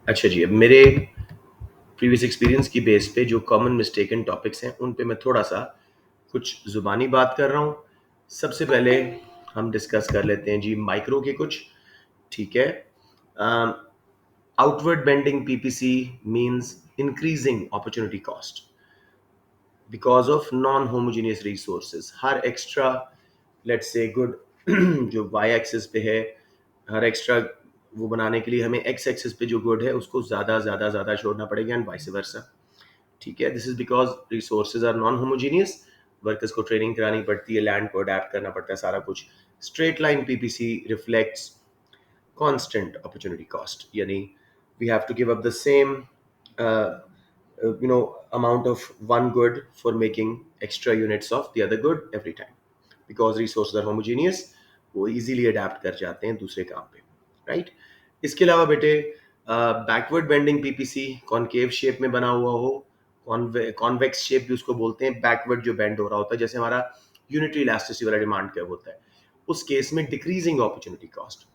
अच्छा जी, अब मेरे प्रीवियस एक्सपीरियंस की बेस पे जो कॉमन मिस्टेकन टॉपिक्स हैं उन पे मैं थोड़ा सा कुछ ज़ुबानी बात कर रहा हूँ। सबसे पहले हम डिस्कस कर लेते हैं जी माइक्रो के कुछ, ठीक है। Outward bending PPC means increasing opportunity cost because of non homogeneous resources. Her extra let's say good जो वाई एक्सिस पे है, हर एक्स्ट्रा वो बनाने के लिए हमें एक्स एक्सिस पे जो गुड है उसको ज़्यादा ज़्यादा ज़्यादा छोड़ना पड़ेगा एंड वाइस वर्सा, ठीक है। This is because resources are non homogeneous, workers को ट्रेनिंग करानी पड़ती है, लैंड को अडेप्ट करना पड़ता है, सारा कुछ। Straight line PPC reflects constant opportunity cost, yani we have to give up the same amount of one good for making extra units of the other good every time because resources are homogeneous, वो easily adapt कर जाते हैं दूसरे काम पे, right. इसके अलावा बेटे backward bending PPC concave shape में बना हुआ हो, कॉन्वेक्स शेप भी उसको बोलते हैं, बैकवर्ड जो बेंड हो रहा होता है, जैसे हमारा यूनिटरी इलास्टिसिटी वाला डिमांड कर्व होता है, उस केस में डिक्रीजिंग अपॉर्चुनिटी कॉस्ट,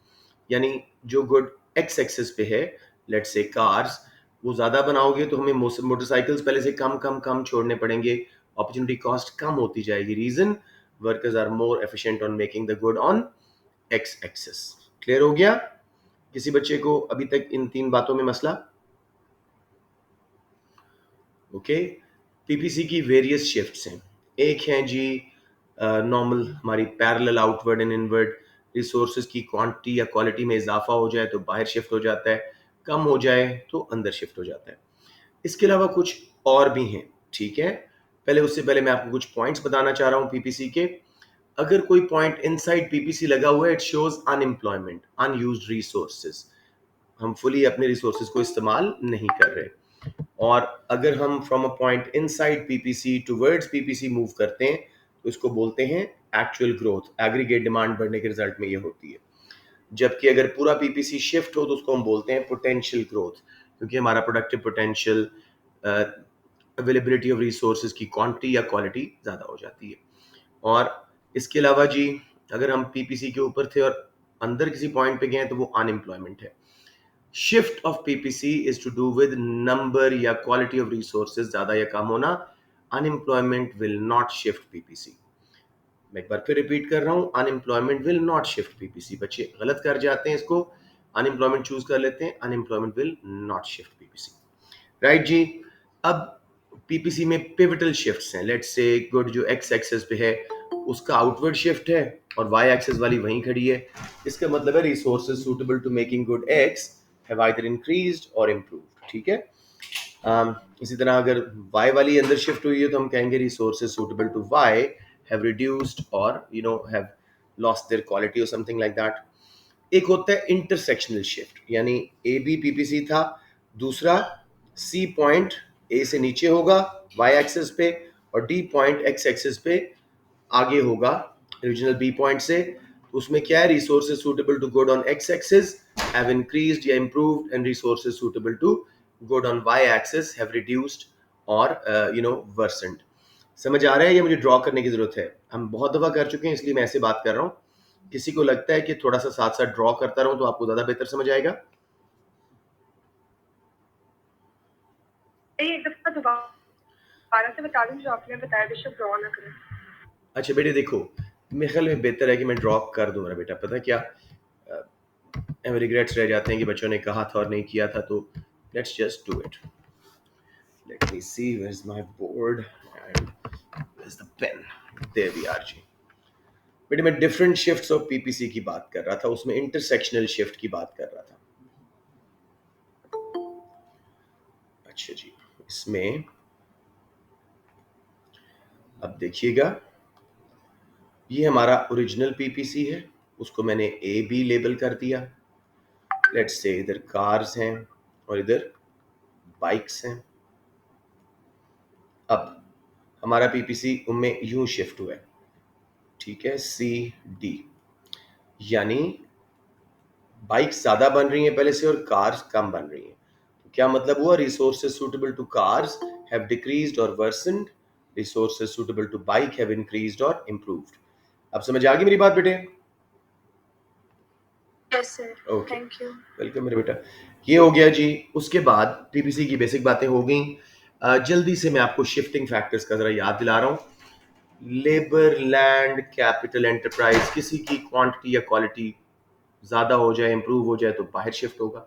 यानी जो गुड एक्स एक्सिस पे है, लेट्स से कार्स, वो ज्यादा बनाओगे तो हमें मोटरसाइकिल्स पहले से कम कम कम छोड़ने पड़ेंगे, अपॉर्चुनिटी कॉस्ट कम होती जाएगी। Reason, workers are more efficient on making the good on X axis. Clear हो गया किसी बच्चे को अभी तक इन तीन बातों में मसला? ओके। पीपीसी की वेरियस शिफ्ट्स हैं। एक है जी नॉर्मल हमारी parallel outward and inward, resources की क्वांटिटी या क्वालिटी में इजाफा हो जाए तो बाहर शिफ्ट हो जाता है, कम हो जाए तो अंदर शिफ्ट हो जाता है। इसके अलावा कुछ और भी हैं, ठीक है। पहले उससे पहले मैं आपको कुछ पॉइंट्स बताना चाह रहा हूँ पीपीसी के। अगर कोई पॉइंट इनसाइड पीपीसी लगा हुआ है, it shows unemployment, unused resources, हम फुली अपने रिसोर्सेज को इस्तेमाल नहीं कर रहे। और अगर हम from a point inside PPC towards PPC move करते हैं तो इसको बोलते हैं एक्चुअल ग्रोथ, एग्रीगेट डिमांड बढ़ने के रिजल्ट में ये होती है। जबकि अगर पूरा पीपीसी शिफ्ट हो तो उसको हम बोलते हैं पोटेंशियल ग्रोथ, क्योंकि हमारा productive potential, availability of resources की क्वांटिटी या क्वालिटी ज़्यादा हो जाती है। और इसके अलावा जी अगर हम पीपीसी के ऊपर थे और अंदर किसी पॉइंट पे गए तो वो अनएम्प्लॉयमेंट है। Shift of PPC is to do with number या क्वालिटी ऑफ रिसोर्सेज ज्यादा या कम होना। Unemployment will not shift PPC. मैं एक बार फिर रिपीट कर रहा हूं, unemployment will not shift PPC. बच्चे गलत कर जाते हैं इसको, अनएम्प्लॉयमेंट चूज कर लेते हैं, unemployment will not shift PPC, right जी। अब पीपीसी में पिवटल शिफ्ट्स हैं। लेट्स से गुड जो एक्स एक्सेस पे है उसका आउटवर्ड शिफ्ट है और वाई एक्सेस वाली वहीं खड़ी है। इसका मतलब है resources suitable to making good X have either increased और इम्प्रूव्ड, ठीक है। इसी तरह अगर y वाली अंदर शिफ्ट हुई है तो हम कहेंगे resources suitable to y have reduced और हैव लॉस्ट देयर क्वालिटी और समथिंग लाइक दैट। एक होता है इंटरसेक्शनल शिफ्ट, यानी ए बी पीपीसी था, दूसरा सी पॉइंट ए से नीचे होगा वाई एक्सिस पे और डी पॉइंट एक्स एक्सिस पे आगे होगा ओरिजिनल बी पॉइंट से। उसमें क्या है, resources suitable to good on X axis have increased या improved and resources suitable to good on Y axis have reduced और वर्सेंड। समझ आ रहा है? ये मुझे ड्रॉ करने की जरूरत है, हम बहुत दफा कर चुके हैं इसलिए मैं ऐसे बात कर रहा हूँ। किसी को लगता है कि थोड़ा सा साथ साथ ड्रॉ करता रहूं तो आपको ज्यादा बेहतर समझ आएगा? एक दफा दोबारा से बता दूं जो आपने बताया, बेशक ड्रॉ ना करें। अच्छा बेटे देखो, मेरे ख्याल में बेहतर है कि मैं ड्रॉ कर दूं मेरा बेटा, पता क्या रिग्रेट्स रह जाते हैं कि बच्चों ने कहा था और नहीं किया था, तो let's just do it. Let me see where is my board and where is the pen. There we are जी। बेटे मैं डिफरेंट शिफ्ट्स ऑफ पीपीसी की बात कर रहा था, उसमें इंटरसेक्शनल शिफ्ट की बात कर रहा था। अच्छा जी, इसमें अब देखिएगा, ये हमारा ओरिजिनल पीपीसी है, उसको मैंने ए बी लेबल कर दिया। लेट्स से इधर कार्स हैं और इधर बाइक्स हैं। अब हमारा पीपीसी उनमें यूं शिफ्ट हुआ है, ठीक है, सी डी, यानी बाइक्स ज्यादा बन रही हैं पहले से और कार्स कम बन रही हैं। तो क्या मतलब हुआ, resources suitable to cars have decreased और worsened, resources suitable to bike have increased और इंप्रूव्ड। अब समझ आ गई मेरी बात बेटे? Yes sir. Okay, thank you. Welcome मेरे बेटा। ये हो गया जी। उसके बाद पीपीसी की बेसिक बातें हो गई। जल्दी से मैं आपको शिफ्टिंग फैक्टर्स का जरा याद दिला रहा हूँ। लेबर, लैंड, कैपिटल, एंटरप्राइज, किसी की क्वांटिटी या क्वालिटी ज़्यादा हो जाए, इंप्रूव हो जाए तो बाहर शिफ्ट होगा,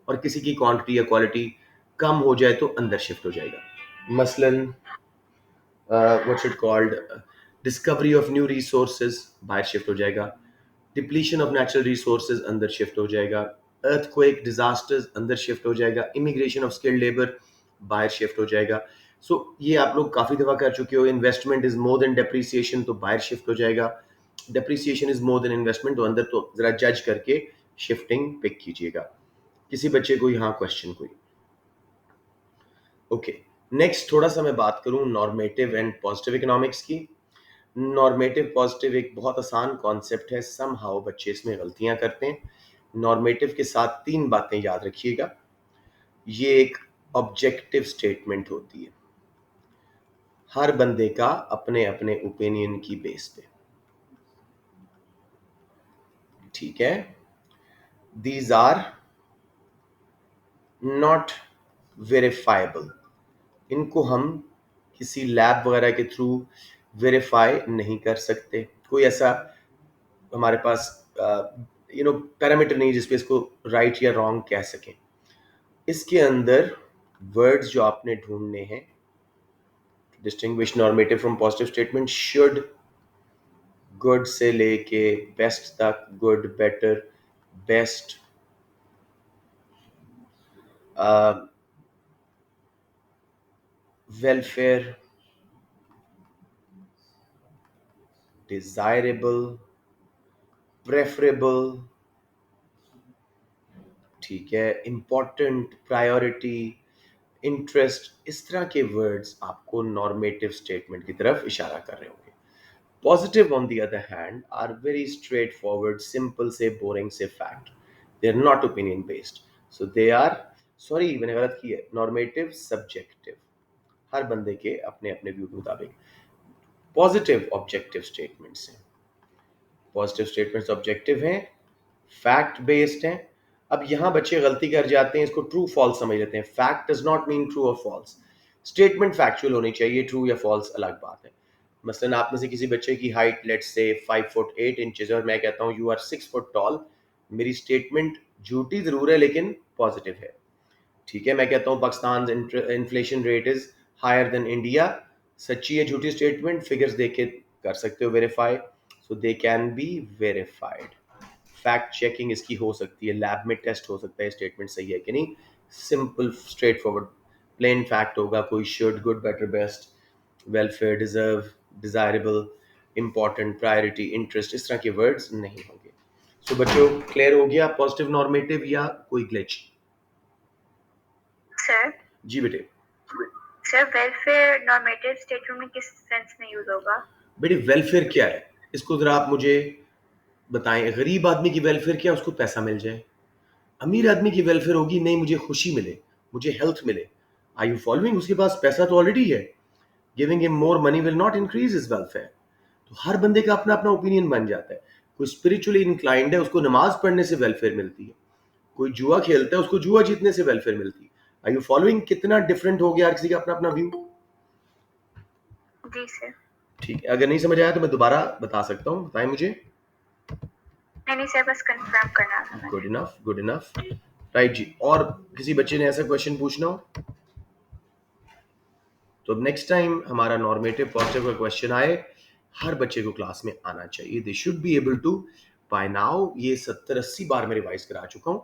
और किसी की क्वांटिटी या क्वालिटी कम हो जाए तो अंदर शिफ्ट हो जाएगा। मसलन what's it called, discovery of new resources बाहर शिफ्ट हो जाएगा, डिप्लीशन ऑफ नेचुरल रिसोर्सेज अंदर शिफ्ट हो जाएगा, अर्थक्वेक, डिजास्टर्स अंदर शिफ्ट हो जाएगा, इमिग्रेशन ऑफ स्किल्ड लेबर बाहर शिफ्ट हो जाएगा। सो ये आप लोग काफ़ी दफ़ा कर चुके हो। Investment is more than depreciation तो बाहर शिफ्ट हो जाएगा, depreciation is more than investment तो अंदर। तो ज़रा जज करके शिफ्टिंग पिक कीजिएगा। किसी बच्चे को यहाँ क्वेश्चन कोई? ओके, नेक्स्ट थोड़ा सा मैं बात करूँ नॉर्मेटिव एंड पॉजिटिव इकोनॉमिक्स की। नॉर्मेटिव पॉजिटिव एक बहुत आसान कॉन्सेप्ट है, सम हाउ बच्चे इसमें गलतियां करते हैं। नॉर्मेटिव के साथ तीन बातें याद रखिएगा। ये एक ऑब्जेक्टिव स्टेटमेंट होती है, हर बंदे का अपने अपने ओपिनियन की बेस पे, ठीक है। दीज आर नॉट वेरीफाइबल, इनको हम किसी लैब वगैरह के थ्रू वेरीफाई नहीं कर सकते। कोई ऐसा हमारे पास पैरामीटर नहीं जिसपे इसको राइट या रॉन्ग कह सकें। इसके अंदर वर्ड्स जो आपने ढूंढने हैं, distinguish normative from positive statement, should, good से लेके बेस्ट तक, good, better, best, welfare, desirable, preferable, ठीक है, इम्पोर्टेंट, प्रायोरिटी, इंटरेस्ट, इस तरह के वर्ड्स आपको नॉर्मेटिव स्टेटमेंट की तरफ इशारा कर रहे होंगे। Positive on the other hand are very straight forward, simple से बोरिंग से fact, they are not opinion based, so they are, sorry मैंने गलत किया, नॉर्मेटिव सब्जेक्टिव, हर बंदे के अपने अपने व्यू के मुताबिक। पॉजिटिव ऑब्जेक्टिव स्टेटमेंट्स हैं, पॉजिटिव स्टेटमेंट्स ऑब्जेक्टिव हैं, फैक्ट बेस्ड हैं। अब यहां बच्चे गलती कर जाते हैं, इसको ट्रू फॉल्स समझ लेते हैं। Fact does not mean true और फॉल्स। स्टेटमेंट फैक्चुअल होनी चाहिए, ट्रू या फॉल्स अलग बात है। मसलन आप में से किसी बच्चे की height let's say 5 foot 8 inches और मैं कहता हूँ यू आर 6 फुट टॉल, मेरी स्टेटमेंट झूठी जरूर है लेकिन पॉजिटिव है, ठीक है। मैं कहता हूँ Pakistan inflation rate is higher than India, सच्ची है झूठी स्टेटमेंट, फिगर्स देख के कर सकते हो verify, so they can be verified. Fact checking इसकी हो सकती है, लैब में टेस्ट हो सकता है स्टेटमेंट सही है कि नहीं। Simple straight forward plain fact होगा, कोई should, good, better, best, welfare, deserve, desirable, important, priority, interest, इस तरह के वर्ड्स नहीं होंगे। सो बच्चों क्लियर हो गया पॉजिटिव नॉर्मेटिव या कोई ग्लिच? सर, जी बेटे। सर वेलफेयर नॉर्मेटिव स्टेटमेंट में किस सेंस में यूज होगा? बेटे वेलफेयर क्या है, इसको जरा आप मुझे बताएं। गरीब आदमी की वेलफेयर क्या, उसको पैसा मिल जाए। अमीर आदमी की वेलफेयर होगी नहीं, मुझे खुशी मिले, मुझे हेल्थ मिले। Are you following? उसके पास पैसा तो ऑलरेडी है, giving him more money will not increase his welfare. तो हर बंदे का अपना अपना ओपिनियन बन जाता है। कोई स्पिरिचुअली इंक्लाइंड है, उसको नमाज पढ़ने से वेलफेयर मिलती है। कोई जुआ खेलता है, उसको जुआ जीतने से वेलफेयर मिलती है। Are you following? कितना डिफरेंट हो गया, हर किसी का अपना अपना व्यू। जी सर। ठीक है, अगर नहीं समझ आया तो मैं दोबारा बता सकता हूँ, बताएं मुझे। नहीं सर, बस कंफर्म करना था मैंने। Good enough, good enough, right जी। और किसी बच्चे ने ऐसा क्वेश्चन पूछना हो तो नेक्स्ट टाइम हमारा नॉर्मेटिव पॉजिटिव का क्वेश्चन आए, हर बच्चे को क्लास में आना चाहिए। They should be able to, by now ये 70-80 बार मैं रिवाइज करा चुका हूं,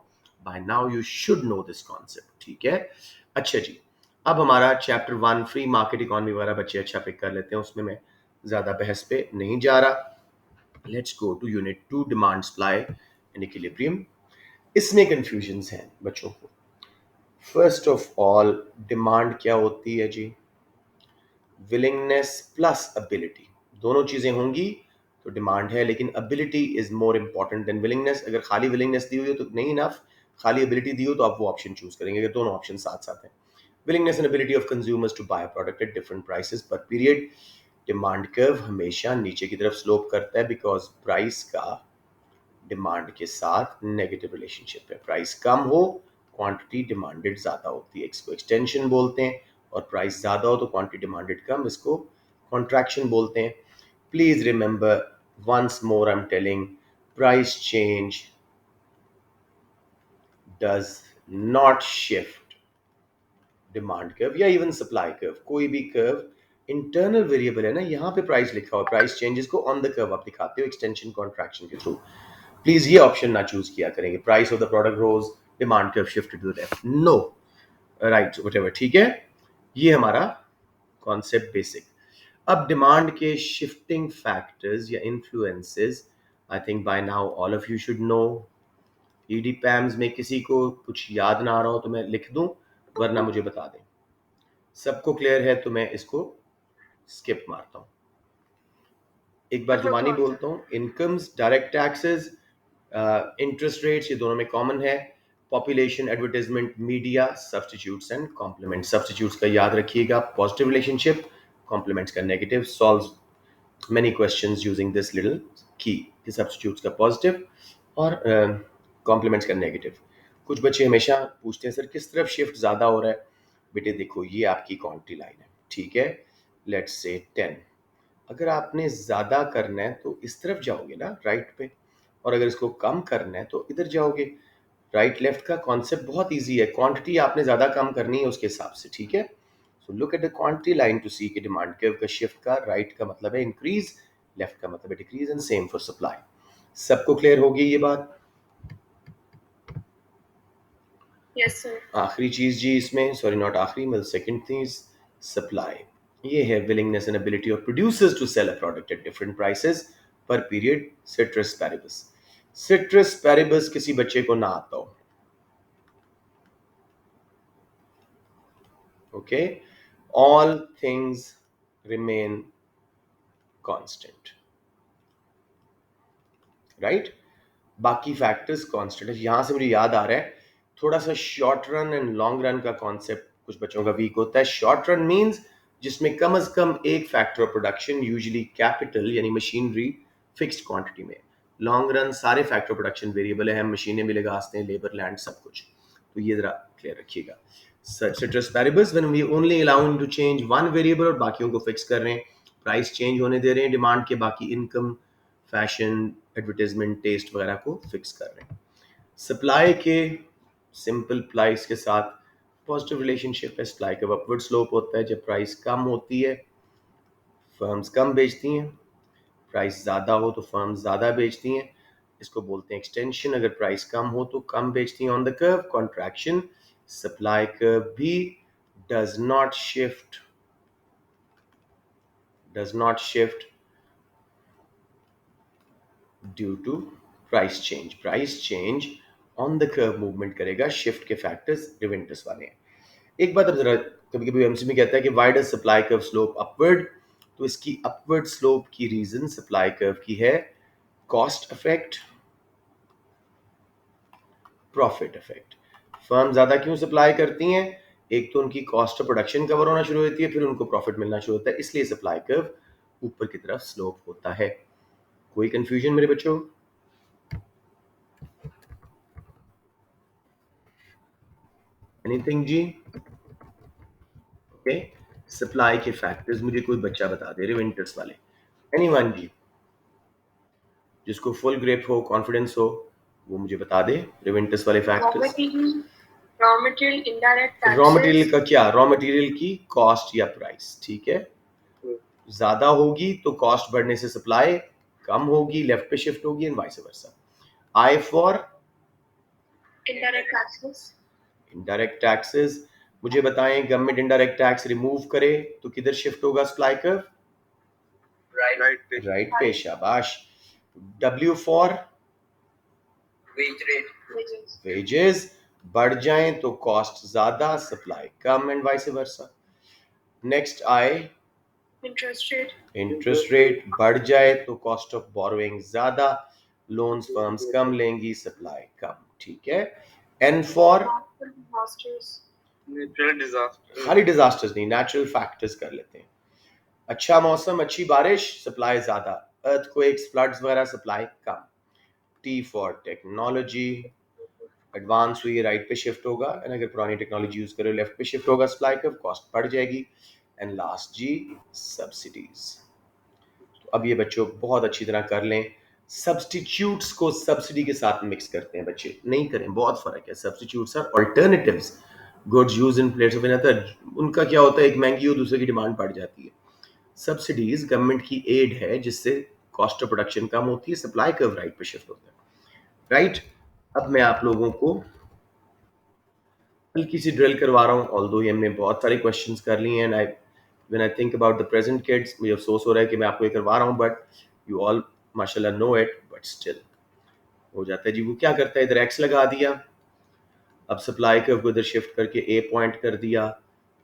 by now you should know this concept, ठीक है। अच्छा जी, अब हमारा चैप्टर 1 फ्री मार्केट इकोनॉमी वगैरह बच्चे अच्छा पिक कर लेते हैं, उसमें मैं ज्यादा बहस पे नहीं जा रहा। Let's go to unit 2 demand supply and equilibrium. इसमें कंफ्यूजन्स हैं बच्चों को। फर्स्ट ऑफ ऑल, डिमांड क्या होती है जी? विलिंगनेस प्लस एबिलिटी, दोनों चीजें होंगी तो डिमांड है, लेकिन ability is more important than willingness. अगर खाली विलिंगनेस दी हुई हो तो नहीं इनफ, खाली एबिलिटी दी हो तो आप वो ऑप्शन चूज करेंगे अगर दोनों ऑप्शन साथ साथ हैं। Willingness and ability of consumers to buy product at different prices पर पीरियड। डिमांड कर्व हमेशा नीचे की तरफ स्लोप करता है बिकॉज प्राइस का डिमांड के साथ नेगेटिव रिलेशनशिप है। प्राइस कम हो, क्वांटिटी डिमांडेड ज़्यादा होती है, इसको एक्सटेंशन बोलते हैं। और प्राइस ज़्यादा हो तो क्वांटिटी डिमांडेड कम, इसको कॉन्ट्रैक्शन बोलते हैं। Please remember, once more I am telling, price change does not shift demand curve या इवन सप्लाई कर्व। कोई भी कर्व इंटरनल वेरिएबल है ना, यहाँ पे प्राइस लिखा हुआ, प्राइस चेंजेस को ऑन द कर्व आप दिखाते हो एक्सटेंशन कॉन्ट्रैक्शन के थ्रू। प्लीज ये ऑप्शन ना चूज किया करेंगे, price of the product rose, demand curve shifted to the left, no, right, whatever, ठीक है। ये हमारा कॉन्सेप्ट बेसिक। अब डिमांड के शिफ्टिंग फैक्टर्स या influences, I think by now all of you should know. ईडी पैम्स में किसी को कुछ याद ना आ रहा हो तो मैं लिख दूं, वरना मुझे बता दें। सबको क्लियर है तो मैं इसको स्किप मारता हूं। एक बार जुबानी बोलता हूं। Incomes, direct taxes, interest rates, ये दोनों में कॉमन है। Population, advertisement, media, substitutes and complement. Substitutes का याद रखिएगा, पॉजिटिव रिलेशनशिप, कॉम्प्लीमेंट्स का negative. Solve many questions using this little key कि substitutes का पॉजिटिव और कॉम्प्लीमेंट्स का नेगेटिव। कुछ बच्चे हमेशा पूछते हैं सर किस तरफ शिफ्ट ज़्यादा हो रहा है। बेटे देखो, ये आपकी क्वांटिटी लाइन है, ठीक है, लेट्स से 10। अगर आपने ज़्यादा करना है तो इस तरफ जाओगे ना, राइट पे, और अगर इसको कम करना है तो इधर जाओगे। राइट लेफ्ट का कॉन्सेप्ट बहुत ईजी है, क्वांटिटी आपने ज़्यादा कम करनी है उसके हिसाब से, ठीक है। So look at the quantity line to see कि डिमांड कर्व का शिफ्ट का राइट का मतलब है इंक्रीज, लेफ्ट का मतलब है decrease, and same for supply. सबको क्लियर होगी ये बात? Yes sir. आखिरी चीज जी इसमें, सॉरी नॉट आखिरी, मतलब सेकंड थिंग, सप्लाई। ये है willingness and ability of producers to sell a product at different prices पर period. Ceteris paribus, ceteris paribus किसी बच्चे को ना आता हो, okay, all things remain constant, right, बाकी फैक्टर्स कांस्टेंट है। यहां से मुझे याद आ रहा है, थोड़ा सा short run and long run का कॉन्सेप्ट कुछ बच्चों का वीक होता है। शॉर्ट रन मींस जिसमें कम से कम एक factor of production, usually capital यानी मशीनरी, फिक्स्ड क्वांटिटी में। लॉन्ग रन सारे फैक्टर ऑफ प्रोडक्शन वेरिएबल है, हम मशीनें भी लगाते हैं, लेबर, लैंड, सब कुछ। तो ये जरा क्लियर रखिएगा। Ceteris paribus when we only allowing to change one variable और बाकियों को फिक्स कर रहे हैं, प्राइस चेंज होने दे रहे हैं, डिमांड के बाकी इनकम, फैशन, एडवर्टाइजमेंट, टेस्ट वगैरह को फिक्स कर रहे हैं। सप्लाई के सिंपल प्राइस के साथ पॉजिटिव रिलेशनशिप है, सप्लाई का अपवर्ड स्लोप होता है। जब प्राइस कम होती है फर्म्स कम बेचती हैं, प्राइस ज़्यादा हो तो फर्म्स ज़्यादा बेचती हैं, इसको बोलते हैं एक्सटेंशन। अगर प्राइस कम हो तो कम बेचती हैं, on the curve, contraction. Supply curve भी does not shift due to price change. Price change on the curve movement करेगा, शिफ्ट के फैक्टर्स रिवेंटस वाले हैं। एक बात अब जरा, कभी कभी एमसीक्यू कहता है कि why does supply curve slope upward, तो इसकी अपवर्ड स्लोप की रीजन सप्लाई कर्व की है cost effect, profit effect. Firm ज्यादा क्यों सप्लाई करती हैं? एक तो उनकी कॉस्ट ऑफ प्रोडक्शन कवर होना शुरू होती है, फिर उनको प्रॉफिट मिलना शुरू होता है, इसलिए सप्लाई कर्व ऊपर की तरफ स्लोप होता है। कोई कंफ्यूजन मेरे बच्चों? एनीथिंग जी? ओके, सप्लाई के फैक्टर्स मुझे कोई बच्चा बता दे, रिवेंटर्स वाले, एनीवन जी, जिसको फुल ग्रिप हो, कॉन्फिडेंस हो, वो मुझे बता दे रिवेंटर्स वाले factors. Raw material, indirect raw material taxes. का क्या? रॉ मटेरियल की कॉस्ट या प्राइस, ठीक है। ज्यादा होगी तो कॉस्ट बढ़ने से सप्लाई कम होगी, लेफ्ट पे शिफ्ट होगी, and vice versa. I for indirect taxes. Indirect taxes, मुझे बताएं, गवर्नमेंट इनडायरेक्ट टैक्स रिमूव करे तो किधर शिफ्ट होगा सप्लाई कर्व? राइट पे, शाबाश। W for wage rate. Wages, बढ़ जाएं तो कॉस्ट ज्यादा, सप्लाई कम, and vice versa. Next I, interest rate बढ़ जाए तो कॉस्ट ऑफ बोरोइंग ज्यादा, लोन्स फर्म्स कम लेंगी, सप्लाई कम, ठीक है। N for natural disaster. खाली डिजास्टर्स नहीं, नेचुरल फैक्टर्स कर लेते हैं। अच्छा मौसम, अच्छी बारिश, सप्लाई ज्यादा, अर्थक्वेक्स, फ्लड्स वगैरह, सप्लाई कम। टी फॉर टेक्नोलॉजी, एडवांस हुई राइट पे शिफ्ट होगा, एंड अगर पुरानी टेक्नोलॉजी यूज करो लेफ्ट पे शिफ्ट होगा, सप्लाई कर्व कॉस्ट बढ़ जाएगी, एंड लास्ट जी सब्सिडीज। तो अब ये बच्चों बहुत अच्छी तरह कर लें, सब्सटीट्यूट्स को सब्सिडी के साथ मिक्स करते हैं बच्चे, नहीं करें, बहुत फर्क है। Substitutes are alternatives, goods use in place of another. उनका क्या होता है, एक महंगी हो दूसरे की डिमांड बढ़ जाती है। सब्सिडीज गवर्नमेंट की एड है जिससे कॉस्ट ऑफ प्रोडक्शन कम होती है, सप्लाई कर्व राइट पे शिफ्ट होता है, राइट। अब मैं आप लोगों को हल्की सी ड्रिल करवा रहा हूँ, ऑल्दो हमने बहुत सारी क्वेश्चंस कर ली हैं, and I when I think about the present kids, मुझे अफसोस हो रहा है कि मैं आपको ये करवा रहा हूँ, बट यू ऑल माशाल्लाह नो इट, बट स्टिल हो जाता है जी। वो क्या करता है, इधर एक्स लगा दिया, अब सप्लाई कर्व को इधर शिफ्ट करके ए पॉइंट कर दिया,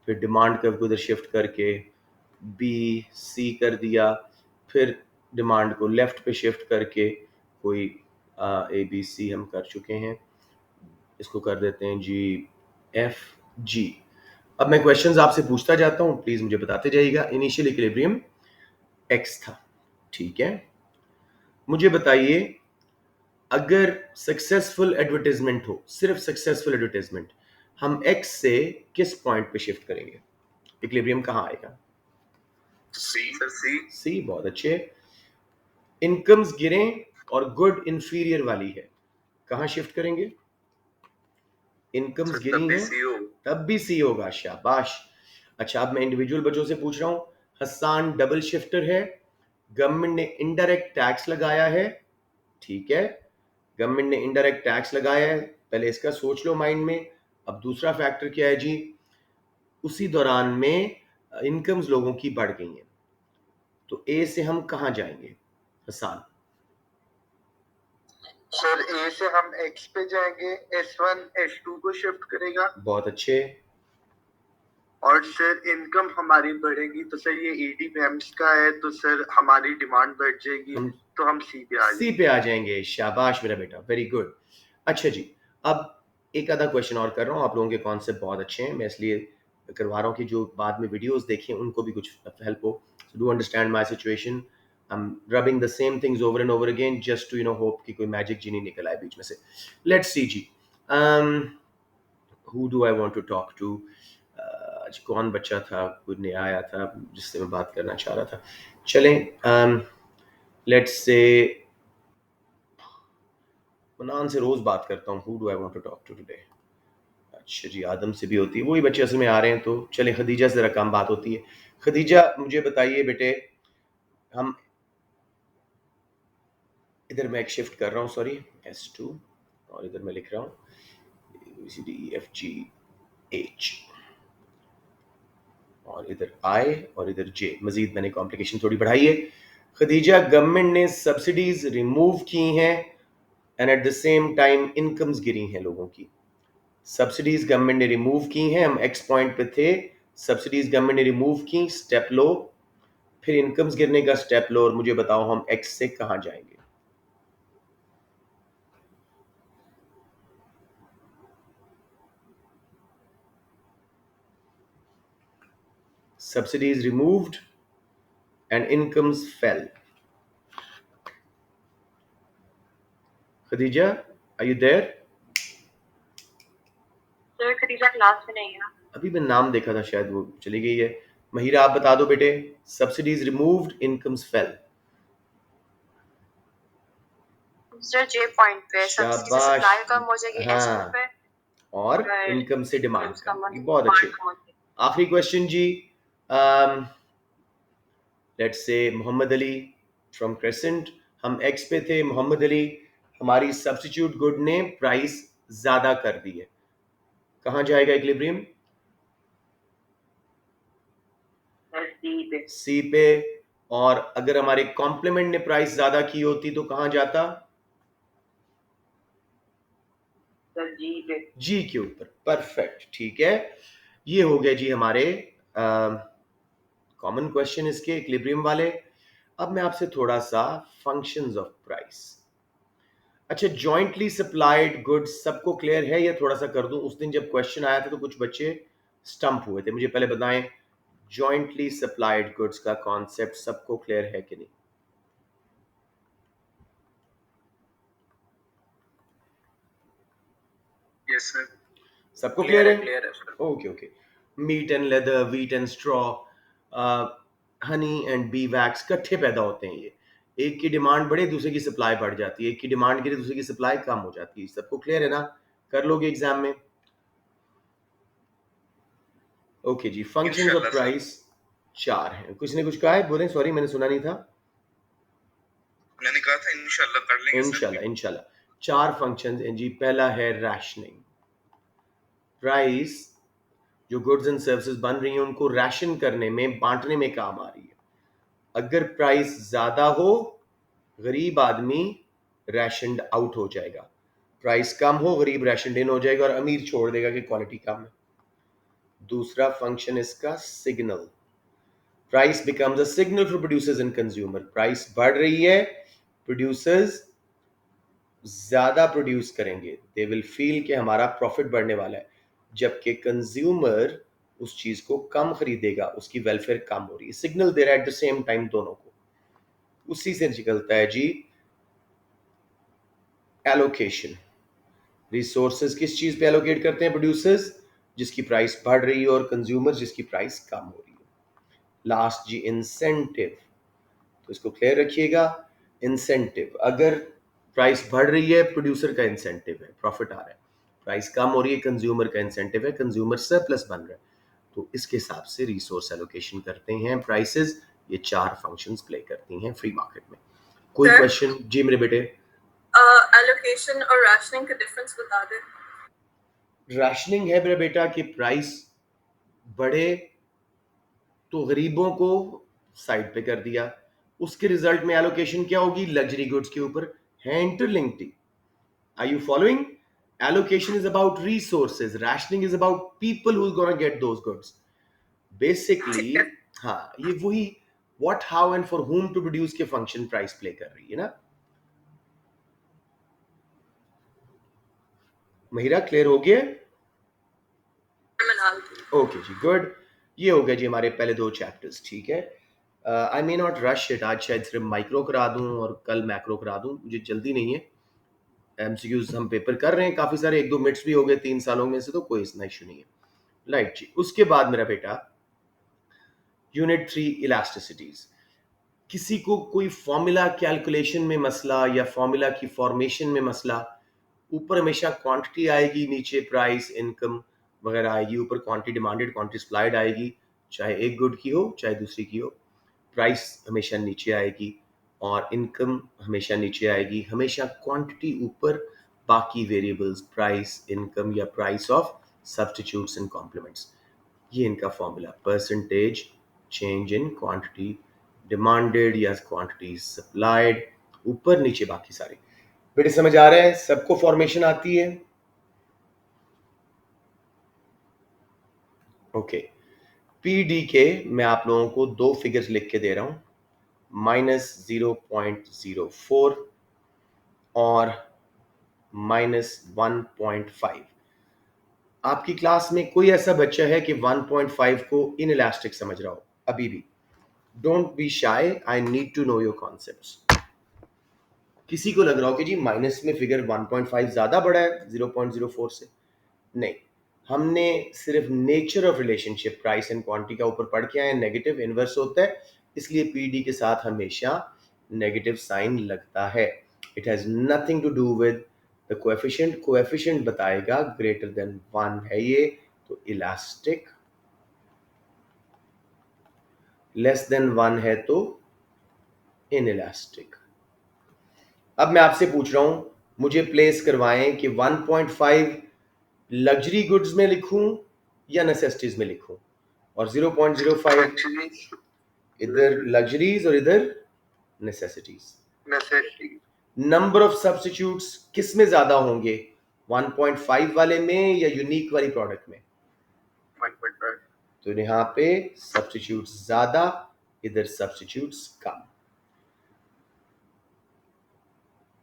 फिर डिमांड कर्व को इधर शिफ्ट करके बी सी कर दिया, फिर डिमांड को लेफ्ट पे शिफ्ट करके कोई ए बी सी हम कर चुके हैं, इसको कर देते हैं जी एफ जी। अब मैं क्वेश्चंस आपसे पूछता जाता हूं, प्लीज मुझे बताते जाइएगा। इनिशियल इक्विलिब्रियम एक्स था, ठीक है। मुझे बताइए, अगर सक्सेसफुल एडवर्टाइजमेंट हो, सिर्फ सक्सेसफुल एडवर्टाइजमेंट, हम एक्स से किस पॉइंट पे शिफ्ट करेंगे, इक्विलिब्रियम कहां आएगा? सी सर, सी, बहुत अच्छे। इनकम्स गिरें और गुड इंफीरियर वाली है, कहां शिफ्ट करेंगे? इनकम्स गिरी हैं तब भी सी होगा, शाबाश। अच्छा, अब मैं इंडिविजुअल बच्चों से पूछ रहा हूं, हसान डबल शिफ्टर है, गवर्नमेंट ने इनडायरेक्ट टैक्स लगाया है, ठीक है, गवर्नमेंट ने इनडायरेक्ट टैक्स लगाया है, पहले इसका सोच लो माइंड में। अब दूसरा फैक्टर क्या है जी, उसी दौरान में इनकम्स लोगों की बढ़ गई हैं, तो ए से हम कहां जाएंगे हसान? सर ए से हम एक्स पे जाएंगे, S1 S2 को शिफ्ट करेगा, बहुत अच्छे। और सर इनकम हमारी बढ़ेगी, तो सर ये ईडी का है, तो सर हमारी डिमांड बढ़ जाएगी, तो हम सी पे आ सी जाएंगे। पे आ जाएंगे, शाबाश मेरा बेटा, वेरी गुड। अच्छा जी, अब एक आधा क्वेश्चन और कर रहा हूँ, आप लोगों के कॉन्सेप्ट बहुत अच्छे हैं, मैं इसलिए करवा रहा हूँ कि जो बाद में वीडियोस देखें उनको भी कुछ हेल्प हो। So do understand my situation, I am rubbing the same things over and over again just to hope कि कोई मैजिक जीनी निकल आए बीच में से। लेट्स सी जी, who do I want to talk to, आज कौन बच्चा था, कोई नया आया था जिससे मैं बात करना चाह रहा था। चलें, लेट्स से मनान से रोज बात करता हूँ, who do I want to talk to today. अच्छा जी, आदम से भी होती है, वही बच्चे असल में आ रहे हैं, तो चले खदीजा से जरा कम बात होती है। खदीजा मुझे बताइए बेटे, हम इधर मैं एक शिफ्ट कर रहा हूँ, सॉरी S2, और इधर मैं लिख रहा हूँ ABCDEFGH, और इधर I और इधर J, मजीद मैंने कॉम्प्लिकेशन थोड़ी बढ़ाई है। खदीजा, गवर्नमेंट ने सब्सिडीज रिमूव की हैं and at the same time incomes गिरी हैं लोगों की। सब्सिडीज गवर्नमेंट ने रिमूव की हैं, हम एक्स पॉइंट पे थे, सब्सिडीज गवर्नमेंट ने रिमूव की, स्टेप लो, फिर इनकम्स गिरने का स्टेप लो, और मुझे बताओ हम एक्स से कहां जाएंगे? Subsidies removed and incomes fell. Khadija, are you there? Sir Khadija class में नहीं है। अभी मैं नाम देखा था, शायद वो चली गई है। महिरा, आप बता दो बेटे, subsidies removed, incomes fell. Sir जे पॉइंट पे शाबाश, सप्लाई कम हो जाएगी S2 हाँ, पे, और और इनकम से डिमांड incomes कम कम, होगी, ये बहुत अच्छे। demand कम होगी। आखिरी क्वेश्चन जी, let's say Mohammad Ali from Crescent, हम एक्स पे थे, मोहम्मद अली, हमारी सब्स्टिट्यूट गुड ने प्राइस ज्यादा कर दी है, कहां जाएगा इक्विलिब्रियम? सी पे। और अगर हमारे कॉम्प्लीमेंट ने प्राइस ज्यादा की होती तो कहां जाता? जी पे। जी के ऊपर, परफेक्ट, ठीक है। ये हो गया जी हमारे कॉमन क्वेश्चन इसके इक्विलिब्रियम वाले। अब मैं आपसे थोड़ा सा फंक्शंस ऑफ प्राइस, अच्छा जॉइंटली सप्लाइड गुड्स सबको क्लियर है, या थोड़ा सा कर दूं? उस दिन जब क्वेश्चन आया था तो कुछ बच्चे स्टंप हुए थे, मुझे पहले बताएं जॉइंटली सप्लाइड गुड्स का कॉन्सेप्ट सबको क्लियर है कि नहीं? यस सर सबको क्लियर है? क्लियर है sir okay okay. Meat and leather, wheat and straw, honey and bee wax इकट्ठे पैदा होते हैं ये। एक की डिमांड बढ़े, दूसरे की सप्लाई बढ़ जाती है, एक की डिमांड गिरे, दूसरे की सप्लाई कम हो जाती है। सबको क्लियर है ना? कर लोगे एग्जाम में? ओके जी। फंक्शंस ऑफ प्राइस 4 हैं। किसी ने कुछ कहा है? बोलें, सॉरी मैंने सुना नहीं था। मैंने कहा था इंशाल्लाह कर लेंगे इंशाल्लाह इंशाल्लाह। 4 फंक्शंस हैं जी। पहला है रैशनिंग। प्राइस जो गुड्स एंड सर्विसेज बन रही हैं उनको राशन करने में, बांटने में काम आ रही है। अगर प्राइस ज्यादा हो, गरीब आदमी राशनड आउट हो जाएगा। प्राइस कम हो, गरीब राशनड इन हो जाएगा और अमीर छोड़ देगा कि क्वालिटी कम है। दूसरा फंक्शन इसका signal. Price becomes a signal for producers and consumer. Price बढ़ रही है, प्रोड्यूसर्स ज्यादा प्रोड्यूस करेंगे, दे विल फील कि हमारा प्रॉफिट बढ़ने वाला है, जबकि कंज्यूमर उस चीज को कम खरीदेगा, उसकी वेलफेयर कम हो रही है। सिग्नल दे रहा है एट द सेम टाइम दोनों को। उसी से निकलता है जी एलोकेशन। रिसोर्सेज किस चीज पे एलोकेट करते हैं प्रोड्यूसर्स? जिसकी प्राइस बढ़ रही है, और कंज्यूमर जिसकी प्राइस कम हो रही है। लास्ट जी इंसेंटिव। तो इसको क्लियर रखिएगा। इंसेंटिव, अगर प्राइस बढ़ रही है प्रोड्यूसर का इंसेंटिव है, प्रॉफिट आ रहा है। प्राइस कम हो रही है कंज्यूमर का इंसेंटिव है, कंज्यूमर सरप्लस बन रहा है। तो इसके हिसाब से रिसोर्स एलोकेशन करते हैं प्राइसेस। ये 4 फंक्शंस प्ले करती हैं फ्री मार्केट में। कोई क्वेश्चन जी मेरे बेटे? एलोकेशन और राशनिंग का डिफरेंस बता दे। राशनिंग है मेरा बेटा कि प्राइस बढ़े तो गरीबों को साइड पे कर दिया, उसके रिजल्ट में एलोकेशन क्या होगी? लग्जरी गुड्स के ऊपर है interlinked. Are you following? Allocation is about resources. Rationing is about people who's gonna get those goods. Basically, हाँ ये वही what, how and for whom to produce के function price play कर रही है ना। महिरा क्लियर हो गया? ओके जी, गुड। ये हो गया जी हमारे पहले 2 चैप्टर्स। ठीक है, आई मे नॉट रश इट। आज शायद सिर्फ माइक्रो करा दूं और कल मैक्रो करा दूं, मुझे जल्दी नहीं है। एमसीक्यूज हम पेपर कर रहे हैं काफी सारे, 1-2 मिनट्स भी हो गए 3 सालों में से, तो कोई इतना इशू नहीं है। राइट जी। उसके बाद मेरा बेटा यूनिट 3 इलास्टिसिटीज। किसी को कोई फॉर्मूला कैलकुलेशन में मसला या फॉर्मूला की फॉर्मेशन में मसला, ऊपर हमेशा क्वांटिटी आएगी, नीचे प्राइस इनकम वगैरह आएगी। ऊपर क्वांटिटी डिमांडेड, क्वांटिटी सप्लाइड आएगी, चाहे एक गुड की हो चाहे दूसरी की हो। प्राइस हमेशा नीचे आएगी और इनकम हमेशा नीचे आएगी। हमेशा क्वांटिटी ऊपर, बाकी वेरिएबल्स प्राइस, इनकम या price of substitutes and complements. ये इनका formula. Percentage change in quantity demanded या क्वांटिटी सप्लाइड, ऊपर नीचे बाकी सारे। बेटे समझ आ रहा है? सबको फॉर्मेशन आती है? ओके। पीडी के मैं आप लोगों को 2 फिगर्स लिख के दे रहा हूं, -0.04 और -1.5। आपकी क्लास में कोई ऐसा बच्चा है कि 1.5 को इनइलास्टिक समझ रहा हो अभी भी? Don't be shy, I need to know your concepts. किसी को लग रहा हो कि जी माइनस में फिगर 1.5 ज्यादा बड़ा है 0.04 से? नहीं, हमने सिर्फ nature of relationship price and quantity का ऊपर पढ़ के आए। नेगेटिव इनवर्स होता है, इसलिए पीडी के साथ हमेशा नेगेटिव साइन लगता है। It has nothing to do with the coefficient. Coefficient बताएगा ग्रेटर देन 1 है ये तो इलास्टिक, लेस देन 1 है तो इनइलास्टिक। अब मैं आपसे पूछ रहा हूं, मुझे प्लेस करवाएं कि 1.5 लग्जरी गुड्स में लिखूं या नेसेसिटीज में लिखूं, और 0.05 इधर लग्जरीज और इधर नेसेसिटीज। नंबर ऑफ सब्स्टिट्यूट्स किस में ज्यादा होंगे, 1.5 वाले में या यूनिक वाली प्रोडक्ट में? 1.5। तो यहाँ पे सब्स्टिट्यूट्स ज्यादा, इधर substitutes come.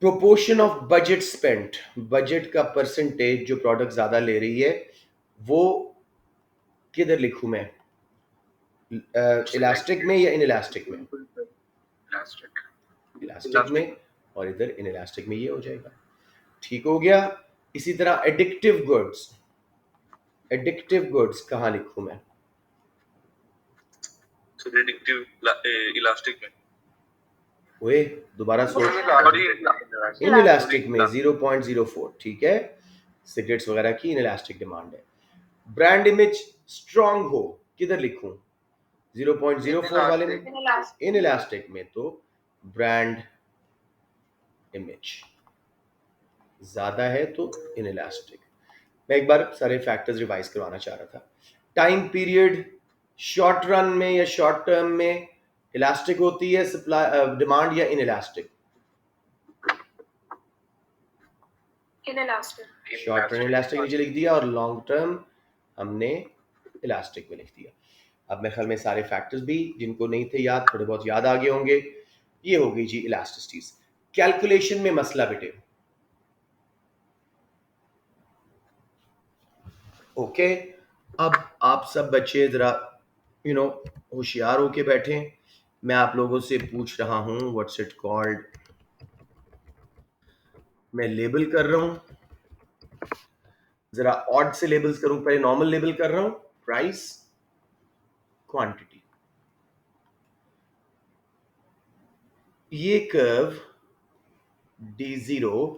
Proportion of budget spent, budget का परसेंटेज जो प्रोडक्ट ज्यादा ले रही है वो किधर लिखूं मैं, इलास्टिक में या इनइलास्टिक में? इलास्टिक में, और इधर इनइलास्टिक में। ये हो जाएगा। ठीक हो गया। इसी तरह एडिक्टिव गुड्स कहाँ लिखूं मैं? प्रेडिक्टिव इलास्टिक में ओए दोबारा सोच, सॉरी इन इलास्टिक में 0.04, ठीक है। सिगरेट्स वगैरह की इन इलास्टिक डिमांड है। ब्रांड इमेज स्ट्रांग हो, किधर लिखूं? 0.04 वाले में, इन इलास्टिक में तो ब्रांड इमेज ज्यादा है तो इन इलास्टिक। मैं एक बार सारे फैक्टर्स रिवाइज करवाना चाह रहा था। टाइम पीरियड शॉर्ट रन में या शॉर्ट टर्म में इलास्टिक होती है सप्लाई डिमांड या in elastic? Inelastic. Short run elastic नीचे लिख दिया और लॉन्ग टर्म हमने इलास्टिक में लिख दिया। अब मेरे ख्याल में सारे फैक्टर्स भी जिनको नहीं थे याद, थोड़े बहुत याद आ गए होंगे। ये हो गई जी इलास्टिसिटीज। कैलकुलेशन में मसला बेटे, ओके। अब आप सब बच्चे जरा होशियार होके बैठे। मैं आप लोगों से पूछ रहा हूं, व्हाट्स इट कॉल्ड, मैं लेबल कर रहा हूं। जरा ऑड से लेबल्स करूं, पहले नॉर्मल लेबल कर रहा हूं। प्राइस, क्वांटिटी, ये कर्व D0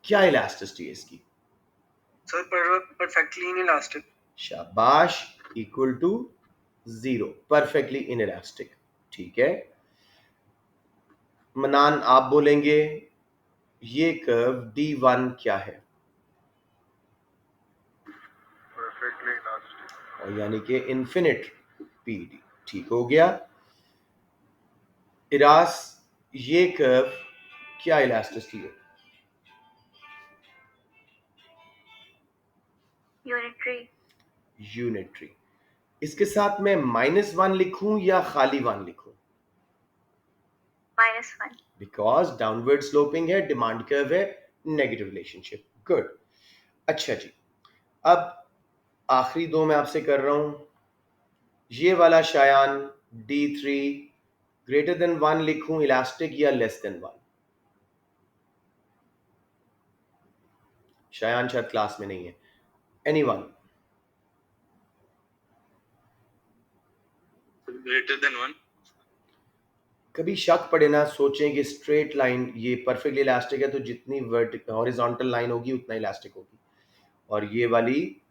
क्या इलास्टिसिटी है इसकी? Sir perfectly inelastic. शाबाश, इक्वल टू 0, परफेक्टली इनइलास्टिक, ठीक है। मनान आप बोलेंगे ये कर्व D1 क्या है? Perfectly elastic. और यानी कि इन्फिनिट पीडी, ठीक हो गया। इरास, ये कर्व क्या इलास्टिसिटी है? यूनिटरी। इसके साथ मैं -1 लिखूं या खाली 1 लिखूं? -1। बिकॉज डाउनवर्ड स्लोपिंग है, डिमांड कर्व है, नेगेटिव रिलेशनशिप। गुड। अच्छा जी, अब आखिरी दो मैं आपसे कर रहा हूं। ये वाला शायान D3 ग्रेटर देन 1 लिखूं इलास्टिक या लेस देन 1? शायान शायद क्लास में नहीं है। एनीवन? Greater than 1। कभी शक पड़े ना, सोचें कि स्ट्रेट लाइन ये परफेक्टली इलास्टिक है तो जितनी वर्टिकल हॉरिजॉन्टल लाइन होगी उतना इलास्टिक होगी, और ये वाली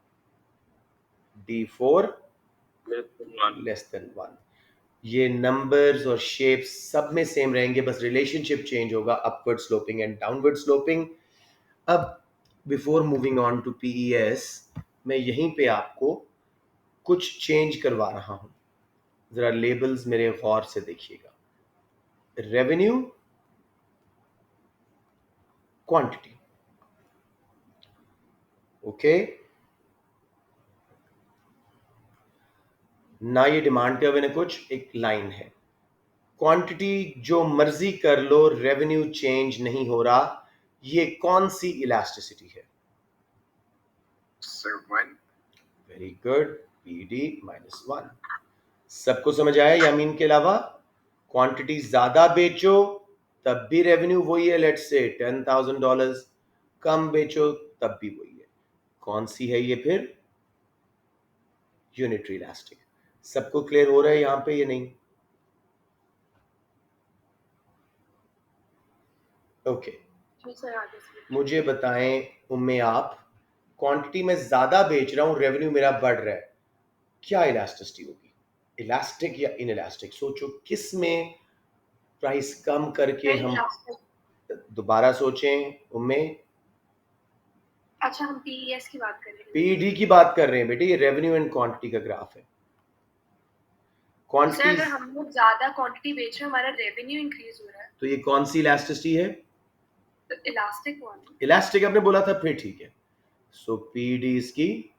D4 लेस देन 1। ये नंबर्स और शेप्स सब में सेम रहेंगे, बस रिलेशनशिप चेंज होगा, upward sloping and downward sloping. अब before moving on to PES, मैं यहीं पे आपको कुछ चेंज करवा रहा हूं। जरा लेबल्स मेरे गौर से देखिएगा। Revenue, quantity, okay. ना ये डिमांड कर्व है, कुछ एक लाइन है। क्वांटिटी जो मर्जी कर लो, रेवेन्यू चेंज नहीं हो रहा, ये कौन सी इलास्टिसिटी है? सर 1। Very good, PD -1। सबको समझ आया यामीन के अलावा? क्वांटिटी ज्यादा बेचो तब भी रेवेन्यू वही है, लेट्स से $10,000। कम बेचो तब भी वही है। कौन सी है ये फिर? Unitary elastic. सबको क्लियर हो रहा है यहां पे, ये नहीं? ओके। मुझे बताएं उम्मे, आप क्वांटिटी में ज्यादा बेच रहा हूं, रेवेन्यू मेरा बढ़ रहा है, क्या इलास्टिसिटी होगी? इलास्टिक या इन इलास्टिक? सोचो किस में प्राइस कम करके हम, दोबारा सोचें उम्मे। अच्छा, हम PES की बात कर रहे हैं। पीडी की बात कर रहे हैं बेटे, ये रेवेन्यू एंड क्वांटिटी का ग्राफ है। सर क्वांटिटी, अगर हम लोग ज्यादा क्वांटिटी बेच रहे हैं, हमारा रेवेन्यू इंक्रीज हो रहा है, तो ये कौन सी इलास्टिसिटी है? तो इलास्टिक वाली। इलास्टिक आपने बोला था, फिर ठीक है। सो पीडी इसकी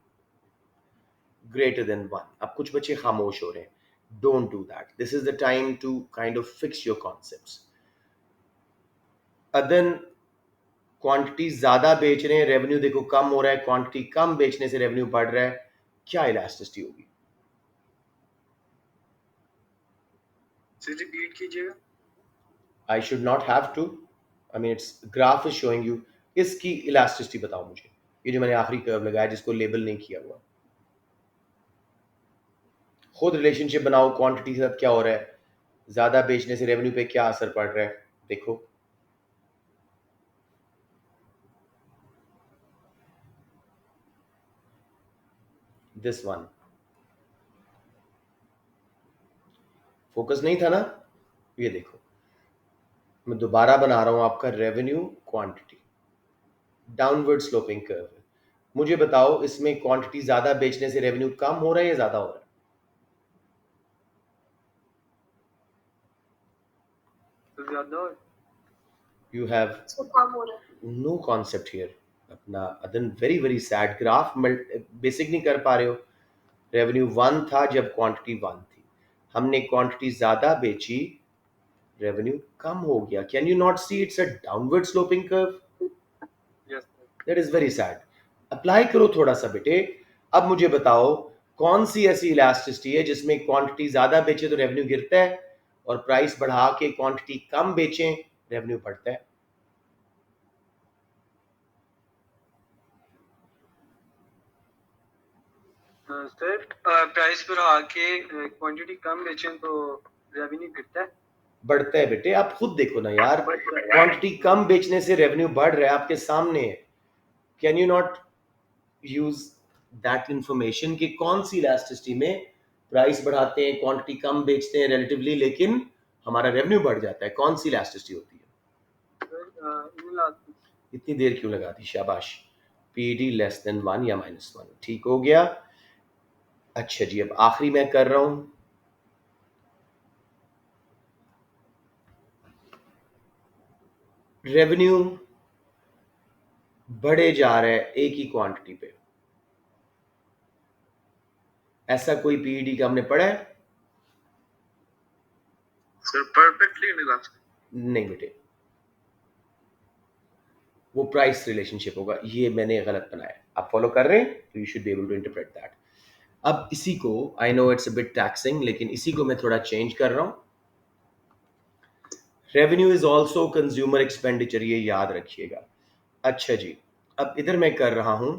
greater than 1। अब कुछ बच्चे खामोश हो रहे हैं, don't do that, this is the time to kind of fix your concepts। अदन क्वांटिटी ज्यादा बेच रहे हैं, रेवेन्यू देखो कम हो रहा है, क्वांटिटी कम बेचने से रेवेन्यू बढ़ रहा है, क्या इलास्टिसिटी होगी? सर रिपीट कीजिएगा। I should not have to, I mean it's graph is showing you। इसकी इलास्टिसिटी बताओ मुझे। ये जो मैंने आखिरी कर्व लगाया जिसको लेबल नहीं किया हुआ, खुद रिलेशनशिप बनाओ क्वांटिटी के साथ क्या हो रहा है, ज्यादा बेचने से रेवेन्यू पे क्या असर पड़ रहा है। देखो दिस वन, फोकस नहीं था ना, ये देखो मैं दोबारा बना रहा हूं आपका revenue quantity, downward sloping curve है। मुझे बताओ इसमें क्वांटिटी ज्यादा बेचने से रेवेन्यू कम हो रहा है या ज्यादा हो रहा है? ज्यादा यू हैव इसको कम हो रहा है। No concept here. अपना Adan very very sad graph basic नहीं कर पा रहे हो। रेवेन्यू 1 था जब क्वांटिटी 1 थी, हमने क्वांटिटी ज्यादा बेची, रेवेन्यू कम हो गया। Can you not see it's a downward sloping curve? Yes that is very sad. Apply करो थोड़ा सा बेटे। अब मुझे बताओ कौन सी ऐसी इलास्टिसिटी है जिसमें क्वांटिटी ज्यादा बेचे तो रेवेन्यू गिरता है और प्राइस बढ़ा के क्वांटिटी कम बेचें रेवेन्यू बढ़ता है? सर प्राइस बढ़ा के क्वांटिटी कम बेचें तो रेवेन्यू गिरता है। बढ़ता है बेटे, आप खुद देखो ना यार, क्वांटिटी कम बेचने से रेवेन्यू बढ़ रहा है आपके सामने है। Can you not use that information कि कौन सी इलास्टिसिटी में प्राइस बढ़ाते हैं क्वांटिटी कम बेचते हैं रिलेटिवली लेकिन हमारा रेवेन्यू बढ़ जाता है? कौन सी इलास्टिसिटी होती है? इतनी देर क्यों लगा दी? शाबाश। पीडी लेस देन 1 या -1, ठीक हो गया। अच्छा जी, अब आखिरी मैं कर रहा हूं, रेवेन्यू बढ़े जा रहा है एक ही क्वांटिटी पे। ऐसा कोई पीईडी का हमने पढ़ा है? सर परफेक्टली नहीं बेटे, वो प्राइस रिलेशनशिप होगा। ये मैंने गलत बनाया, आप फॉलो कर रहे हैं तो you should be able to interpret that. अब इसी को, I know it's a bit taxing, लेकिन इसी को मैं थोड़ा चेंज कर रहा हूं। Revenue is also consumer expenditure, ये याद रखिएगा। अच्छा जी, अब इधर मैं कर रहा हूं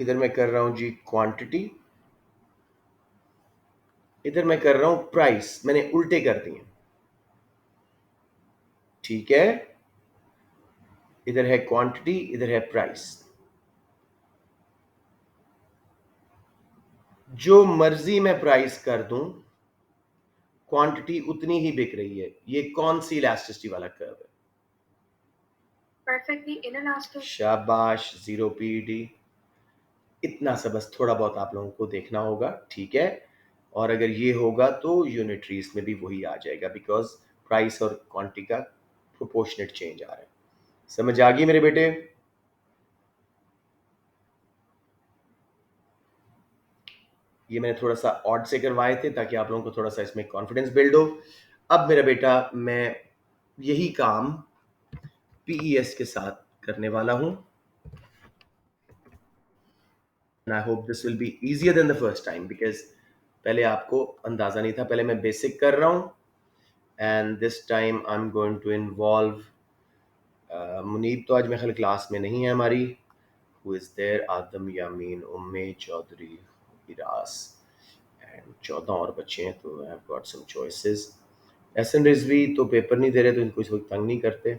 इधर मैं कर रहा हूं जी क्वांटिटी, इधर मैं कर रहा हूं प्राइस, मैंने उल्टे कर दिए, ठीक है। इधर है क्वांटिटी, इधर है प्राइस। जो मर्जी मैं प्राइस कर दूं क्वांटिटी उतनी ही बिक रही है। ये कौन सी इलास्टिसिटी वाला कर्व है? Perfectly inelastic. शाबाश, 0 पीईडी। इतना सा बस थोड़ा बहुत आप लोगों को देखना होगा, ठीक है। और अगर ये होगा तो यूनिटरीज में भी वही आ जाएगा, बिकॉज प्राइस और क्वांटिटी का प्रोपोर्शनेट चेंज आ रहा है। समझ आ गई मेरे बेटे? ये मैंने थोड़ा सा ऑड से करवाए थे ताकि आप लोगों को थोड़ा सा इसमें कॉन्फिडेंस बिल्ड हो। अब मेरा बेटा, मैं यही काम पीईएस के साथ करने वाला हूं। And I hope this will be easier than the first time because पहले आपको अंदाजा नहीं था, पहले मैं बेसिक कर रहा हूं। And this time I'm going to involve Munib तो आज मेरे ख्याल क्लास में नहीं है हमारी। Who is there? Adam, Yamin, Umme Chaudhary, Iras and 14 और बच्चे हैं, तो I have got some choices. Ehsan Rizvi तो पेपर नहीं दे रहे तो इनको इस वक्त तंग नहीं करते।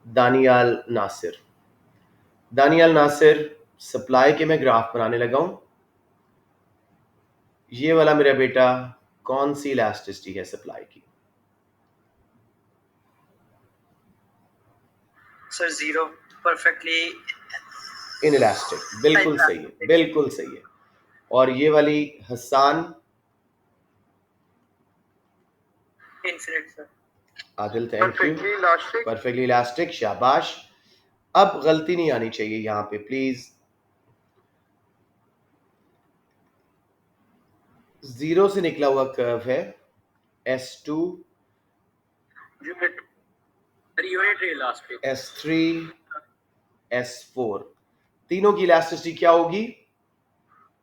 दानियाल नासिर, दानियाल नासिर, सप्लाई के मैं ग्राफ बनाने लगा हूं। ये वाला मेरा बेटा कौन सी इलास्टिसिटी है सप्लाई की? सर 0 परफेक्टली इनइलास्टिक, बिल्कुल सही है, बिल्कुल सही है। और ये वाली Hasan, infinite sir. Adil, thank you. Perfectly elastic, शाबाश। अब गलती नहीं आनी चाहिए यहां पे प्लीज। 0 से निकला हुआ कर्व है S2, unitary elastic, S3, S4, तीनों की इलास्टिसिटी क्या होगी?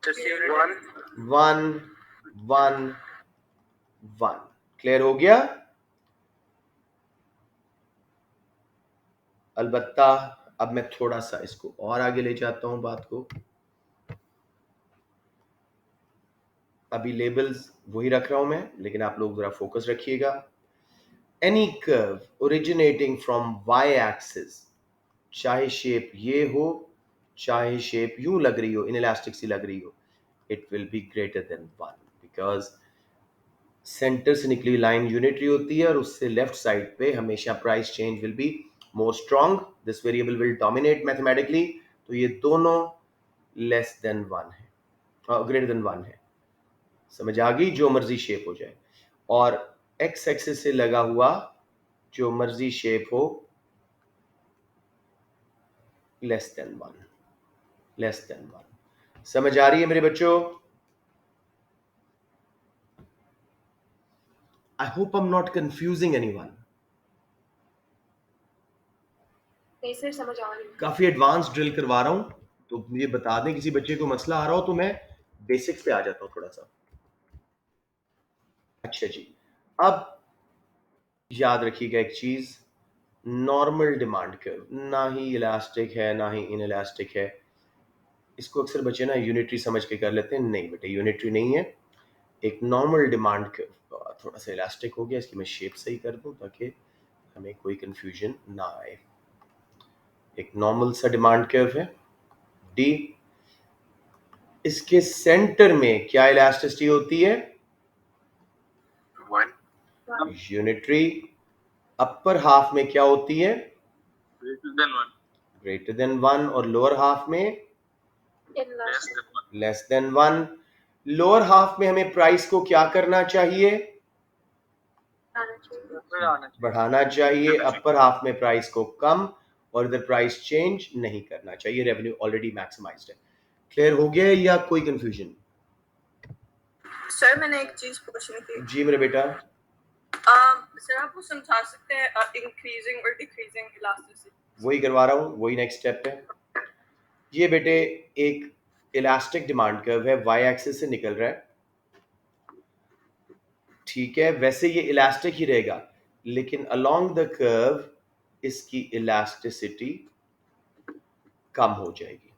1 1 1 1। क्लियर हो गया? अलबत्ता अब मैं थोड़ा सा इसको और आगे ले जाता हूं बात को। अभी लेबल्स वही रख रहा हूं मैं, लेकिन आप लोग जरा फोकस रखिएगा। Any curve originating from Y axis, चाहे शेप ये हो, चाहे शेप यूं लग रही हो, इनइलास्टिक सी लग रही हो, it will be greater than 1, because centre से निकली लाइन यूनिटरी होती है और उससे लेफ्ट साइड पे हमेशा price change will be more strong, this variable will dominate mathematically. तो ये दोनों लेस देन 1 है, ग्रेटर देन 1 है। समझ आ गई? जो मर्जी शेप हो जाए, और एक्स एक्सिस से लगा हुआ जो मर्जी शेप हो, लेस देन 1, लेस देन 1। समझ आ रही है मेरे बच्चों? I hope I am not confusing anyone. नहीं सर, समझ आ रही है। काफी एडवांस ड्रिल करवा रहा हूं, तो मुझे बता दें किसी बच्चे को मसला आ रहा हो तो मैं बेसिक्स पे आ जाता हूं थोड़ा सा। अच्छा जी, अब याद रखिएगा एक चीज, नॉर्मल डिमांड कर्व ना ही इलास्टिक है ना ही इनइलास्टिक है। इसको अक्सर बच्चे ना यूनिटरी समझ के कर लेते हैं, नहीं बेटे यूनिटरी नहीं है। एक नॉर्मल डिमांड कर्व थोड़ा सा इलास्टिक हो गया, इसकी मैं शेप सही कर दूं ताकि हमें कोई कंफ्यूजन ना आए। एक नॉर्मल सा डिमांड कर्व है डी, इसके सेंटर में क्या इलास्टिसिटी होती है? 1 यूनिटरी। अपर हाफ में क्या होती है? greater than 1 greater than 1। और लोअर हाफ में लेस देन 1। लोअर हाफ में हमें प्राइस को क्या करना चाहिए? बढ़ाना चाहिए। अपर हाफ में प्राइस को कम, और इधर प्राइस चेंज नहीं करना चाहिए। रेवेन्यू ऑलरेडी मैक्सिमाइज्ड है। क्लियर हो गया या कोई कंफ्यूजन? सर मैंने एक चीज पूछनी थी। जी मेरे बेटा। सर आप वो समझा सकते हैं इंक्रीजिंग और डिक्रीजिंग इलास्टिसिटी? वही करवा रहा हूँ, वही नेक्स्ट स्टेप है। ये बेटे एक इलास्टिक डिमांड कर्व है, वाई एक्सिस से निकल रहा है, ठीक है। वैसे ये इलास्टिक ही रहेगा, लेकिन अलोंग द कर्व इसकी इलास्टिसिटी कम हो जाएगी।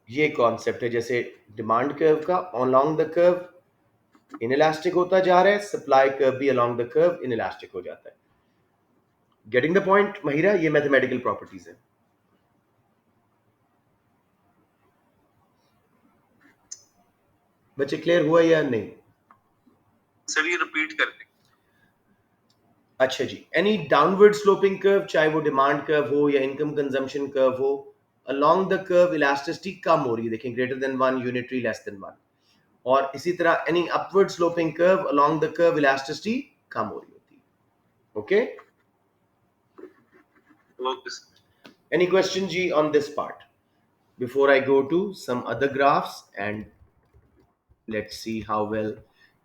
ये कॉन्सेप्ट है, जैसे डिमांड कर्व का अलोंग द कर्व इनइलास्टिक होता जा रहा है, सप्लाई कर्व भी अलोंग द कर्व इनइलास्टिक हो जाता है। Getting the point Mahira? ये मैथमेटिकल प्रॉपर्टीज है। बच्चे क्लियर हुआ या नहीं? सर ये रिपीट कर दें। अच्छा जी, एनी डाउनवर्ड स्लोपिंग कर्व, चाहे वो डिमांड कर्व हो या इनकम कंजम्पशन कर्व हो, अलोंग द कर्व इलास्टिसिटी कम हो रही है। देखें greater than 1, unitary less than 1। और इसी तरह any upward sloping curve, along the curve elasticity कम हो रही होती है। ओके, एनी क्वेश्चन जी on this part before I go to some other graphs and let's see how well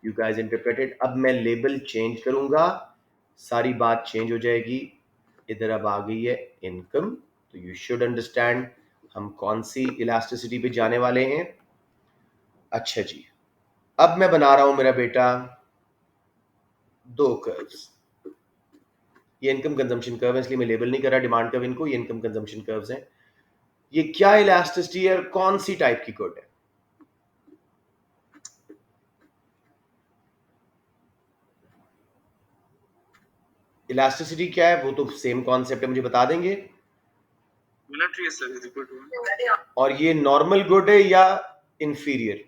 you guys interpreted. अब मैं लेबल चेंज करूंगा, सारी बात चेंज हो जाएगी। इधर अब आ गई है इनकम, तो यू शुड अंडरस्टैंड हम कौन सी इलास्टिसिटी पे जाने वाले हैं। अच्छा जी, अब मैं बना रहा हूं मेरा बेटा दो कर्व्स। ये इनकम कंजम्पशन कर्व है, इसलिए मैं लेबल नहीं कर रहा डिमांड कर्व इनको, ये इनकम कंजम्पशन कर्व्स हैं। ये क्या इलास्टिसिटी है और कौन सी टाइप की गुड है? इलास्टिसिटी क्या है वो तो सेम कॉन्सेप्ट है, मुझे बता देंगे। यूनिटरी है सर, इज इक्वल टू। और ये नॉर्मल गुड है या इंफीरियर?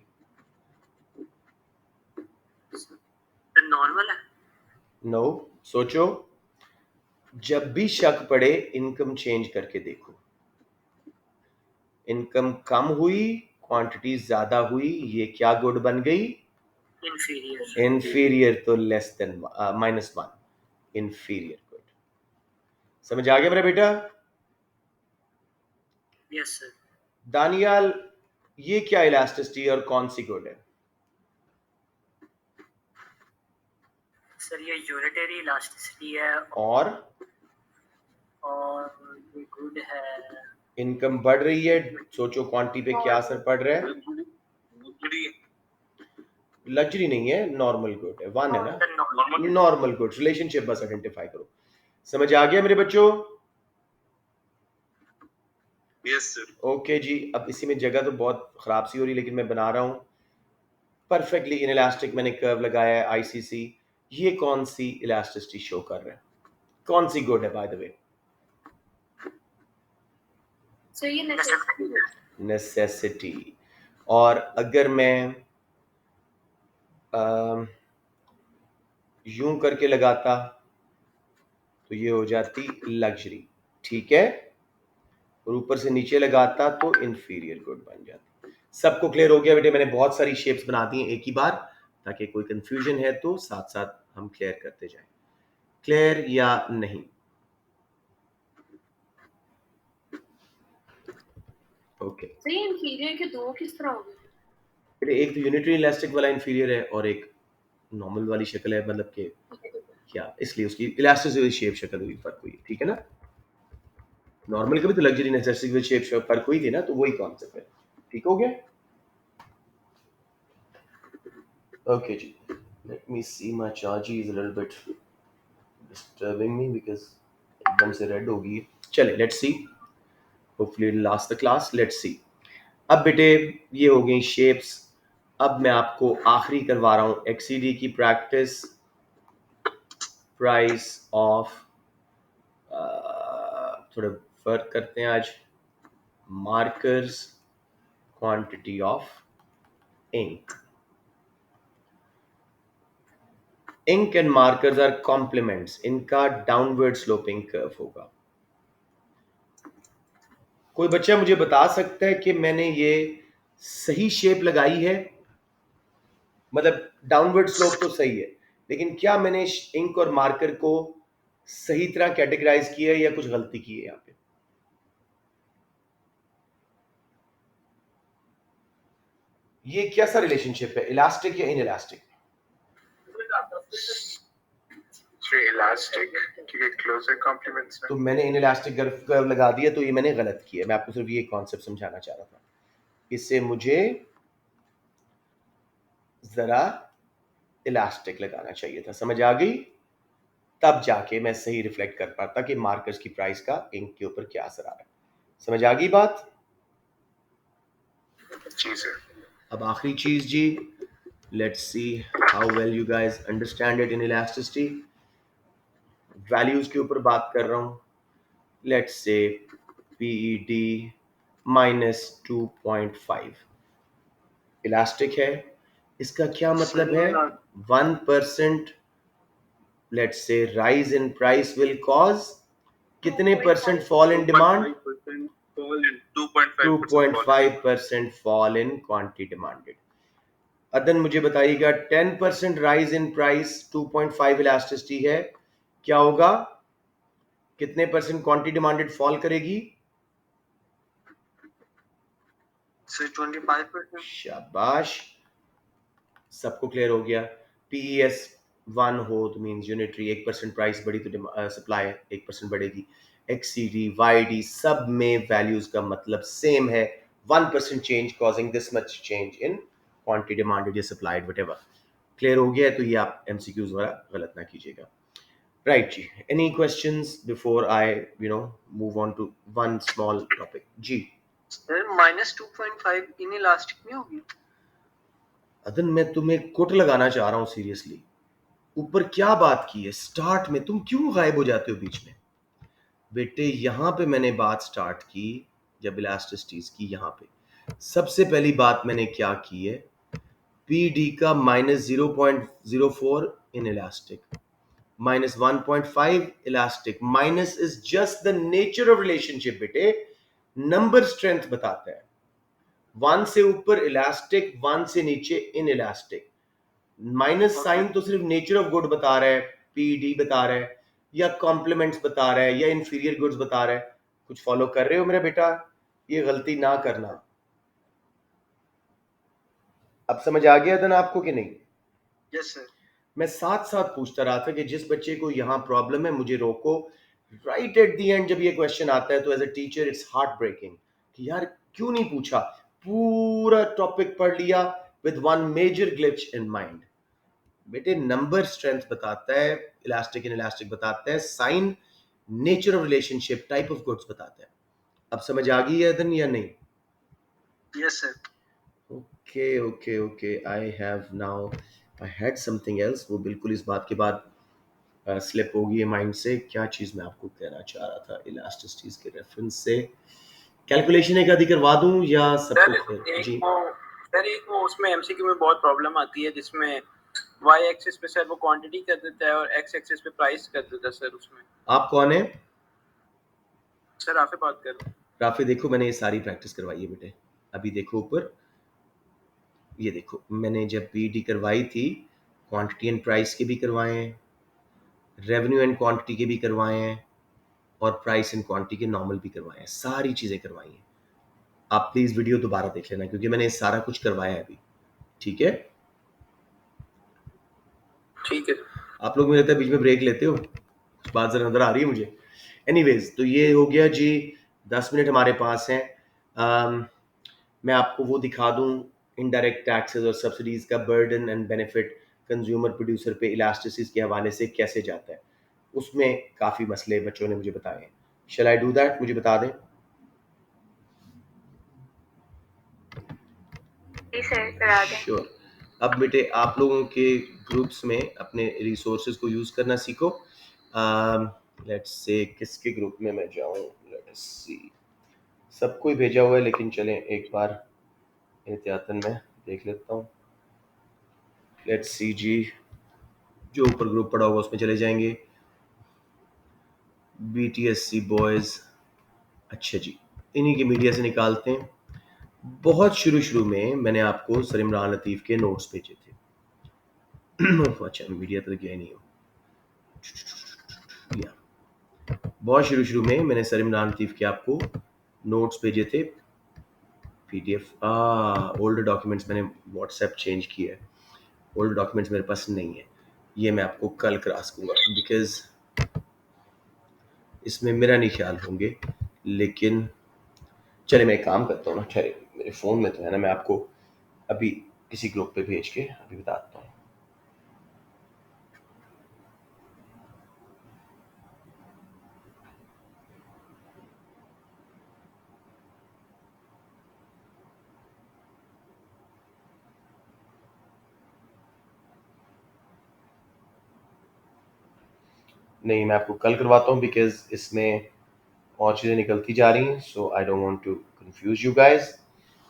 नॉर्मल है। नो, सोचो। जब भी शक पड़े इनकम चेंज करके देखो। इनकम कम हुई, क्वांटिटी ज्यादा हुई, ये क्या गुड बन गई? इंफीरियर। इंफीरियर, तो लेस देन -1, इंफीरियर गुड। समझ आ गया मेरा बेटा? Yes sir. दानियाल, ये क्या इलास्टिसिटी और कौन सी गुड है? सर ये यूनिटरी इलास्टिसिटी है और ये गुड है। इनकम बढ़ रही है, सोचो क्वांटिटी पे क्या असर पड़ रहा है? लग्जरी नहीं है, नॉर्मल गुड है, 1 है ना, नॉर्मल गुड। रिलेशनशिप बस आइडेंटिफाई करो। समझ आ गया मेरे बच्चों? Yes sir. ओके जी, अब इसी में जगह तो बहुत खराब सी हो रही, लेकिन मैं बना रहा हूँ परफेक्टली इनइलास्टिक। मैंने कर्व लगाया है आईसीसी। ये कौन सी इलास्टिसिटी शो कर रहा है, कौन सी गुड है बाय द वे? So ये necessity है। नेसेसिटी। और अगर मैं यूं करके लगाता तो ये हो जाती लग्जरी, ठीक है, और ऊपर से नीचे लगाता तो इंफीरियर गुड बन जाती। सबको क्लियर हो गया बेटे? मैंने बहुत सारी शेप्स बना दी हैं एक ही बार, ताकि कोई कंफ्यूजन है तो साथ साथ हम क्लियर करते जाएं। क्लियर या नहीं? ओके So ये inferior के दो किस तरह होंगे? बेटे, एक तो यूनिटरी इलास्टिक वाला इंफीरियर है और एक नॉर्मल वाली शक्ल है, मतलब कि क्या, इसलिए उसकी इलास्टिसिटी शेप शक्ल हुई, फर्क हुई, ठीक है ना? नॉर्मल का भी तो लग्जरी नेसेसिटी शेप फर्क हुई थी ना, तो वही कॉन्सेप्ट है। ठीक हो गया? ओके जी, let me see my charger is a little bit disturbing me because एकदम से रेड होगी। चले, let's see, hopefully last the class, let's see. अब बेटे ये हो गई शेप्स। अब मैं आपको आखिरी करवा रहा हूँ एक्सीडी की प्रैक्टिस। प्राइस ऑफ, थोड़ा फर्क करते हैं आज, markers, quantity of ink. Ink and markers are complements, इनका डाउनवर्ड स्लोपिंग कर्व होगा। कोई बच्चा मुझे बता सकता है कि मैंने ये सही शेप लगाई है? मतलब डाउनवर्ड स्लोप तो सही है, लेकिन क्या मैंने इंक और मार्कर को सही तरह कैटेगराइज किया है या कुछ गलती की है यहाँ पे? ये कैसा रिलेशनशिप है, इलास्टिक या इन इलास्टिक? इलास्टिक क्योंकि क्लोजर कॉम्प्लीमेंट्स तो मैंने इन इलास्टिक कर्व लगा दिया, तो ये मैंने गलत किया। मैं आपको सिर्फ ये कॉन्सेप्ट समझाना चाह रहा था। इससे मुझे जरा इलास्टिक लगाना चाहिए था, समझ आ गई? तब जाके मैं सही रिफ्लेक्ट कर पाता कि मार्कर्स की प्राइस का इंक के ऊपर क्या असर आ रहा है। समझ आ गई बात? जी सर। अब आखिरी चीज जी, let's see how well you guys understand it in elasticity. Values के ऊपर बात कर रहा हूं। लेट्स से पीईडी -2.5 इलास्टिक है। इसका क्या मतलब है? 1% let's say rise in price will cause कितने percent fall in demand? 2.5% fall in quantity demanded. अदन मुझे बताइएगा 10% राइज इन प्राइस 2.5 इलास्टिसिटी है, क्या होगा? कितने परसेंट क्वांटिटी डिमांडेड फॉल करेगी? 25%। शाबाश, सबको क्लियर हो गया। पीईएस 1 हो तो मींस यूनिटरी, 1% प्राइस बढ़ी तो सप्लाई 1% बढ़ेगी। एक्सीडी वाईडी सब में वैल्यूज का मतलब सेम है, 1% change causing this much change in quantity demanded या सप्लाइड, व्हाटएवर। क्लियर हो गया है? तो ये आप एमसीक्यूज वगैरह गलत ना कीजिएगा। राइट जी, any questions before I move on to one small topic जी? सर -2.5 इन इलास्टिक में होगी। अदन मैं तुम्हें कुट लगाना चाह रहा हूं सीरियसली। ऊपर क्या बात की है स्टार्ट में, तुम क्यों गायब हो जाते हो बीच में? बेटे यहां पे मैंने बात स्टार्ट की जब इलास्टिसिटीज की, यहां पे सबसे पहली बात मैंने क्या की है, पीडी का -0.04 in elastic, -1.5 elastic, minus is just the nature of relationship बेटे, नंबर स्ट्रेंथ बताता है। 1 से ऊपर इलास्टिक, 1 से नीचे इन इलास्टिक। माइनस साइन तो सिर्फ नेचर ऑफ गुड बता रहा है, पीडी बता रहा है, या कॉम्प्लीमेंट्स बता रहा है, या इंफीरियर गुड्स बता रहा है। कुछ फॉलो कर रहे हो मेरा बेटा? ये गलती ना करना। अब समझ आ गया था आपको कि नहीं? Yes sir. मैं साथ साथ पूछता रहा था कि जिस बच्चे को यहां प्रॉब्लम है मुझे रोको। राइट एट द एंड जब ये क्वेश्चन आता है तो as a teacher it's heartbreaking कि यार क्यों नहीं पूछा। पूरा टॉपिक पढ़ लिया with one major glitch in mind. बेटे नंबर स्ट्रेंथ बताता है, इलास्टिक इन इलास्टिक बताता है, sign nature of relationship, type of goods बताता है। अब समझ आ गई है धन या नहीं? Yes, sir. Okay, I have now, I had something else, वो बिल्कुल इस बात के बाद स्लिप हो गई है माइंड से। क्या चीज़ मैं आपको कहना चाह रहा था इलास्टिसिटीज के रेफरेंस से? कैलकुलेशन एक आधी करवा दूं या सब सर कुछ? एक जी वो सर एक वो उसमें एमसीक्यू में बहुत प्रॉब्लम आती है जिसमें वाई एक्सिस पे सर वो क्वांटिटी कर देता है और एक्स एक्सिस पे प्राइस कर देता है सर। उसमें आप कौन है? सर आपसे बात कर रहा हूँ। राफी देखो मैंने ये सारी प्रैक्टिस करवाई है बेटे, अभी देखो ऊपर, ये देखो मैंने जब बीडी करवाई थी क्वांटिटी एंड प्राइस के भी करवाए हैं, रेवेन्यू एंड क्वांटिटी के भी करवाए हैं, और प्राइस एंड क्वांटिटी के नॉर्मल भी करवाए हैं, सारी चीज़ें करवाई हैं। आप प्लीज़ वीडियो दोबारा देख लेना क्योंकि मैंने सारा कुछ करवाया है अभी, ठीक है? ठीक है। आप लोग मुझे लगता है बीच में ब्रेक लेते हो, कुछ बात ज़रा नज़र आ रही है मुझे। एनीवेज तो ये हो गया जी, 10 मिनट हमारे पास हैं। मैं आपको वो दिखा दूं इनडायरेक्ट टैक्सेस और सब्सिडीज का burden and benefit consumer producer पे इलास्टिसिस के हवाले से कैसे जाता है। उसमें काफ़ी मसले बच्चों ने मुझे बताए हैं। शैल आई डू दैट? मुझे बता दें। जी सर, करा दें। श्योर। अब बेटे आप लोगों के ग्रुप्स में अपने रिसोर्सेज को यूज़ करना सीखो। लेट्स से किसके ग्रुप में मैं जाऊं, लेट्स सी, सबको ही भेजा हुआ है लेकिन चलें एक बार एहतियातन मैं देख लेता हूँ। लेट्स सी जी, जो ऊपर ग्रुप पड़ा होगा उसमें चले जाएंगे। BTSC बॉयज़, अच्छा जी, इन्हीं के मीडिया से निकालते हैं। बहुत शुरू में मैंने आपको सर इमरान लतीफ़ के नोट्स भेजे थे। अच्छा मीडिया तो गया ही नहीं हो, बहुत शुरू में मैंने सर इमरान लतीफ़ के आपको नोट्स भेजे थे, PDF। ओल्ड डॉक्यूमेंट्स मैंने व्हाट्सएप चेंज किया है, ओल्ड डॉक्यूमेंट्स मेरे पास नहीं है, ये मैं आपको कल क्रॉस करूँगा बिकॉज इसमें मेरा नहीं ख्याल होंगे। लेकिन चले मैं एक काम करता हूँ ना, ठहरे मेरे फ़ोन में तो है ना, मैं आपको अभी किसी ग्रुप पे भेज के अभी बताता हूँ। नहीं, मैं आपको कल करवाता हूँ बिकॉज इसमें और चीज़ें निकलती जा रही हैं, so I don't want to confuse you guys.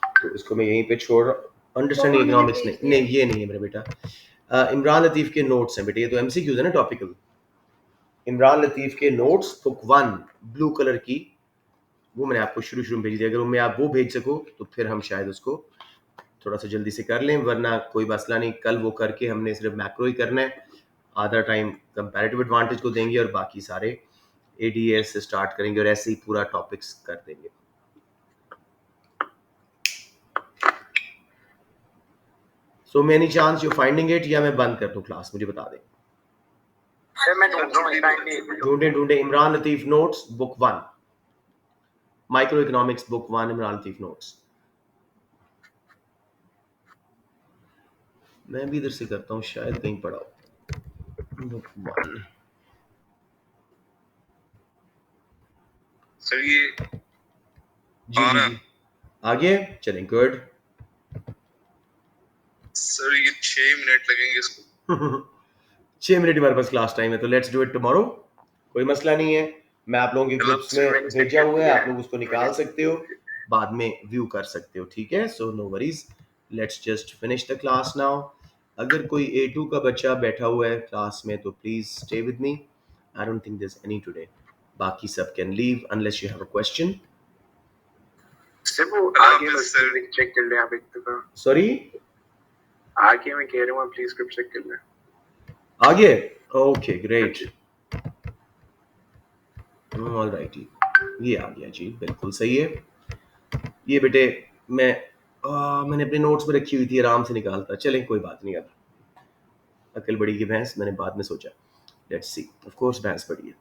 तो इसको मैं यहीं पे छोड़ रहा हूँ। अंडरस्टैंडिंग इकोनॉमिक्स नहीं, ये नहीं है मेरा बेटा। इमरान लतीफ़ के नोट्स हैं बेटे, ये तो MCQs है ना, टॉपिकल। इमरान लतीफ़ के नोट्स बुक 1 ब्लू कलर की, वो मैंने आपको शुरू में भेजी थी। अगर उनमें आप वो भेज सको तो फिर हम शायद उसको थोड़ा सा जल्दी से कर लें, वरना कोई मसला नहीं, कल वो करके हमने सिर्फ मैक्रो ही करना है। आधा टाइम कंपैरेटिव एडवांटेज को देंगे और बाकी सारे ADS से स्टार्ट करेंगे और ऐसे ही पूरा टॉपिक्स कर देंगे। So many chance you finding it, या मैं बंद कर दूं क्लास? मुझे बता दें। सर मैं ढूंढ रहा हूँ, टाइम नहीं। ढूंढे Imran Latif notes book 1, micro economics book 1, Imran Latif notes. मैं भी इधर से करता हूँ, शायद कहीं पड़ा हो बुक 1। सर ये जी आगे चलें, गुड। सर ये 6 मिनट लगेंगे इसको। 6 मिनट हमारे पास क्लास टाइम है, तो लेट्स डू इट टुमारो, कोई मसला नहीं है। मैं आप लोगों के ग्रुप्स में भेजा हुआ है, आप लोग उसको निकाल सकते हो, बाद में व्यू कर सकते हो, ठीक है? So no worries, let's just finish the class now. अगर कोई A2 का बच्चा बैठा हुआ है क्लास में तो please stay with me, I don't think there is any today, बाकी सब can leave unless you have a question. Sir वो आगे बस चेक कर ले आप एक दफा। सॉरी, आगे मैं कह रहा हूँ प्लीज स्क्रिप्ट चेक कर ले। आगे, ओके ग्रेट, ऑल राइट, ये आ गया जी, बिल्कुल सही है। ये बेटे मैंने अपने नोट्स में रखी हुई थी, आराम से निकालता। चलें कोई बात नहीं, अब अकल बड़ी की भैंस, मैंने बाद में सोचा। लेट्स सी, ऑफ कोर्स भैंस बड़ी है।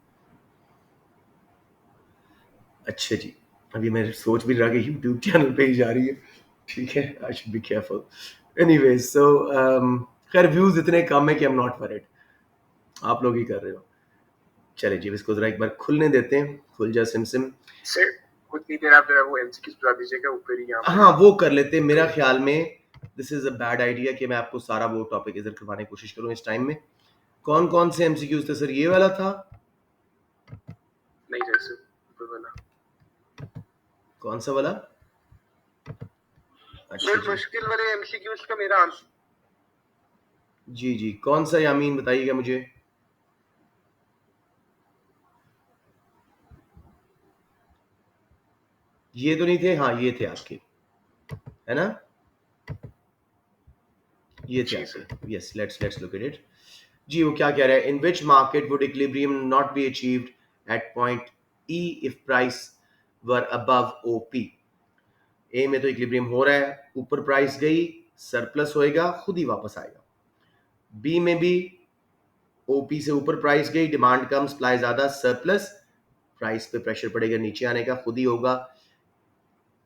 अच्छा जी, अभी मैं सोच भी रहा कि यूट्यूब चैनल पे ही जा रही है, ठीक है, I should be careful. Anyways so खैर व्यूज इतने कम है कि आई एम नॉट वरीड, आप लोग ही कर रहे हो। चले जी, इसको जरा एक बार खुलने देते हैं, खुल जा सिम। सर उतनी देर आप जो है वो एमसीक्यूज बता दीजिएगा ऊपर ही यहाँ पे। हाँ वो कर लेते हैं। मेरा ख्याल में this is a bad idea कि मैं आपको सारा वो टॉपिक इधर करवाने की कोशिश करूँ इस टाइम में। कौन कौन से एमसीक्यूज थे सर? ये वाला था? नहीं जैसे ऊपर वाला कौन सा वाला? अच्छा सर जी मुश्किल वाले एमसीक्यूज का मेरा आंसर जी जी, कौन सा यामीन बताइएगा मुझे। ये तो नहीं थे? हाँ ये थे आपके, है ना? ये थे जी आपके। Yes, let's look at it. जी वो क्या कह रहा है? In which market would equilibrium not be achieved at point E if price were above OP? A में तो इक्विलिब्रियम हो रहा है, ऊपर प्राइस गई, सरप्लस होएगा, खुद ही वापस आएगा। बी में भी ओपी से ऊपर प्राइस गई, डिमांड कम, सप्लाई ज्यादा, सरप्लस, प्राइस पे प्रेशर पड़ेगा नीचे आने का, खुद ही होगा।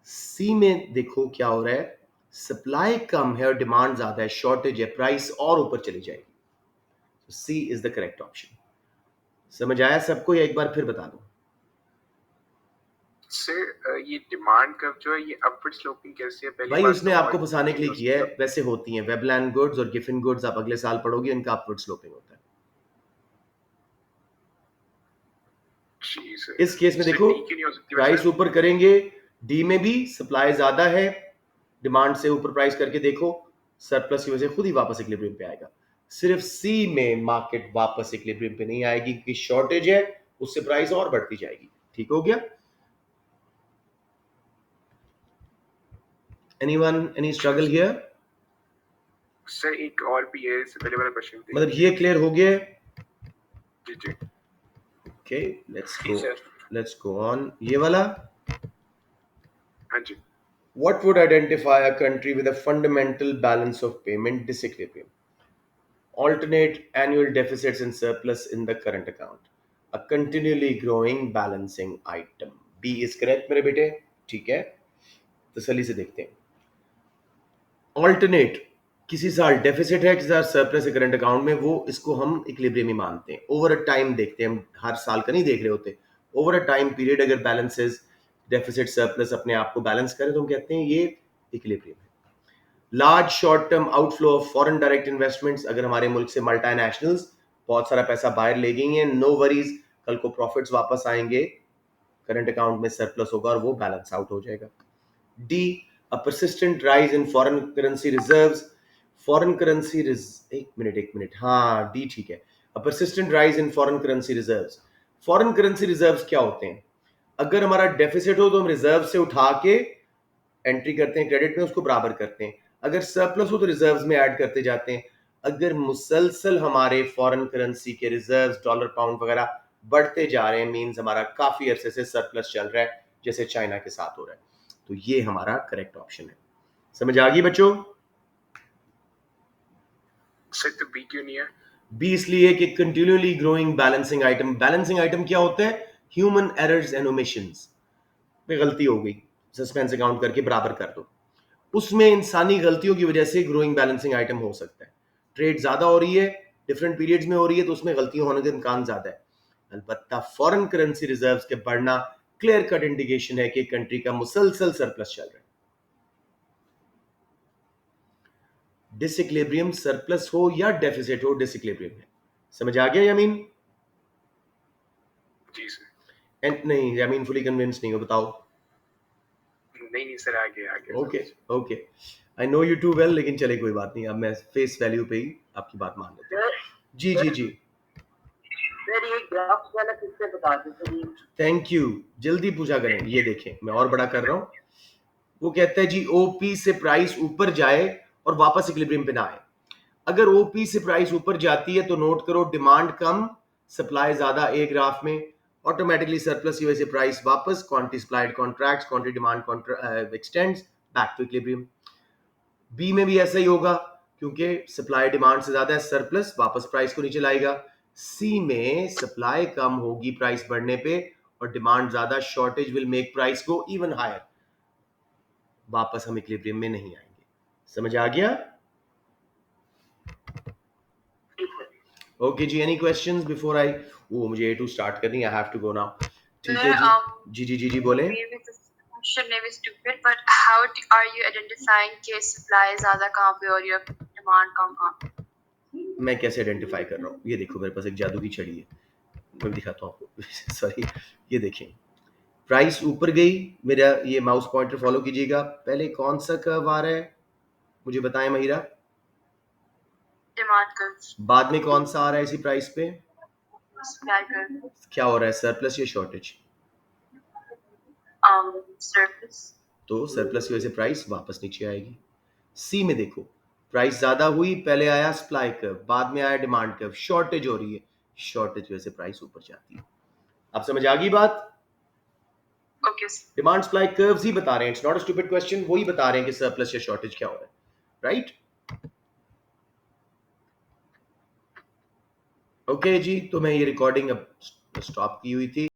सी में देखो क्या हो रहा है, सप्लाई कम है और डिमांड ज्यादा है, शॉर्टेज है, प्राइस और ऊपर चली जाएगी। सी इज द करेक्ट ऑप्शन। समझ आया सबको या एक बार फिर बता दूं? से ये डिमांड कर्व जो है ये अपवर्ड स्लोपिंग कैसे है? पहली भाई बात उसने तो आपको फंसाने के लिए किया है, वैसे होती हैं वेबलैंड गुड्स और गिफिन गुड्स, आप अगले साल पढ़ोगे, इनका अपवर्ड स्लोपिंग होता है। जी सर। इस केस में सर, देखो डी क्यों नहीं हो सकती प्राइस वैसे? ऊपर करेंगे, डी में भी सप्लाई ज्यादा है, डिमांड से ऊपर प्राइस करके देखो, सरप्लस की वजह से खुद ही वापस इक्विलिब्रियम पे आएगा। सिर्फ सी में मार्केट वापस इक्विलिब्रियम पे नहीं आएगी क्योंकि शॉर्टेज है, उससे प्राइस और बढ़ती जाएगी। ठीक हो गया? Anyone any struggle here? Sir एक और भी है, इससे पहले वाला क्वेश्चन थी। मतलब ये क्लियर हो गया? जी जी ओके लेट्स जी सर। Go on. ये वाला, हाँ जी। what would identify a country with a fundamental balance of payment disequilibrium? Alternate annual deficits and surplus in the current account. A continually growing balancing item. B is correct मेरे बेटे, ठीक है? तसल्ली से देखते हैं। Alternate, किसी साल डेफिसिट है, किसी साल सरप्लस है करंट अकाउंट में, वो इसको हम इक्विलिब्रियम ही मानते हैं। ओवर अ टाइम देखते हैं हम, हर साल का नहीं देख रहे होते। ओवर अ टाइम पीरियड अगर बैलेंसेस डेफिसिट सरप्लस अपने आप को बैलेंस करें तो हम कहते हैं ये इक्विलिब्रियम है। Large short term outflow of foreign direct investments, अगर हमारे मुल्क से मल्टीनेशनल्स बहुत सारा पैसा बाहर ले गई हैं, नो वरीज, कल को प्रॉफिट्स वापस आएंगे, करंट अकाउंट में सरप्लस होगा और वो बैलेंस आउट हो जाएगा। D, a persistent rise in foreign currency reserves. एक मिनट, हाँ डी ठीक है। a persistent rise in foreign currency reserves. Foreign currency reserves क्या होते हैं? अगर हमारा डेफिसिट हो तो हम रिजर्व से उठा के एंट्री करते हैं क्रेडिट में, उसको बराबर करते हैं। अगर सरप्लस हो तो रिजर्व्स में ऐड करते जाते हैं। अगर मुसलसल हमारे फॉरेन करेंसी के रिजर्व्स, डॉलर, पाउंड वगैरह बढ़ते जा रहे हैं, मींस हमारा काफी अरसे से सरप्लस चल रहा है, जैसे चाइना के साथ हो रहा है। तो ये हमारा करेक्ट ऑप्शन है। समझ आ गई बच्चों? सर तो बी क्यों नहीं है? बी इसलिए कि continually growing balancing item. Balancing item क्या होता है? Human errors and omissions. पे गलती हो गई, सस्पेंस अकाउंट करके बराबर कर दो, उसमें इंसानी गलतियों की वजह से ग्रोइंग बैलेंसिंग आइटम हो सकता है। ट्रेड ज्यादा हो रही है, डिफरेंट पीरियड्स में हो रही है, तो उसमें गलतियां होने का इम्कान ज्यादा है। अलबत्ता फॉरेन करेंसी रिजर्व्स के बढ़ना क्लियर कट इंडिकेशन है कि कंट्री का मुसलसल सरप्लस चल रहा है। डिसइक्विलिब्रियम सरप्लस हो या डेफिसिट हो, डिसइक्विलिब्रियम है। समझ आ गया यामीन? जी सर। नहीं यामीन फुली कन्विंस नहीं हो, बताओ। नहीं सर आगे okay I know you too well, लेकिन चले कोई बात नहीं, अब मैं फेस वैल्यू पे ही आपकी बात मान लेता हूँ। जी सर ये ग्राफ्स वाला किससे बता दो सर? थैंक यू, जल्दी पूछा करें। ये देखें मैं और बड़ा कर रहा हूँ। वो कहता है जी ओपी से प्राइस ऊपर जाए और वापस इक्विलिब्रियम पे ना आए। अगर ओपी से प्राइस ऊपर जाती है तो नोट करो डिमांड कम, सप्लाई ज्यादा, ए ग्राफ में ऑटोमेटिकली सरप्लस की वजह से प्राइस वापस, quantity supplied contracts, quantity demand extends back to equilibrium. B में भी ऐसा ही होगा क्योंकि सप्लाई डिमांड से ज्यादा है, सरप्लस वापस प्राइस को नीचे लाएगा। सी में सप्लाई कम होगी प्राइस बढ़ने पे और डिमांड ज्यादा, shortage will make price go even higher, वापस हम इक्विलिब्रियम में नहीं आएंगे। समझ आ गया? ओके जी, एनी क्वेश्चंस बिफोर आई, वो मुझे A2 स्टार्ट करनी, I have to go now. ठीक है जी जी जी जी जी बोले Question name is stupid, but how are you identifying कि supply ज़्यादा कहाँ पे और your demand कहाँ पे? मैं कैसे आइडेंटिफाई कर रहा हूँ? ये देखो मेरे पास एक जादू की छड़ी है, मैं दिखाता हूँ आपको सॉरी, ये देखें प्राइस ऊपर गई, मेरा ये माउस पॉइंटर फॉलो कीजिएगा, पहले कौन सा कर्व आ रहा है मुझे बताएं महिरा, Demand curve, बाद में कौन सा आ रहा है इसी प्राइस पे, supply curve, क्या हो रहा है, सरप्लस या शॉर्टेज? surplus, तो सरप्लस की वजह से प्राइस वापस नीचे आएगी। सी में देखो प्राइस ज्यादा हुई, पहले आया सप्लाई कर्व, बाद में आया डिमांड कर्व, शॉर्टेज हो रही है, शॉर्टेज की वजह से प्राइस ऊपर जाती है। आप समझ आ गई बात? okay, डिमांड सप्लाई कर्व्स ही बता रहे हैं, it's not a stupid question, वही बता रहे हैं कि सरप्लस या शॉर्टेज क्या हो रहा है, राइट? ओके जी, तो मैं ये रिकॉर्डिंग अब स्टॉप की हुई थी।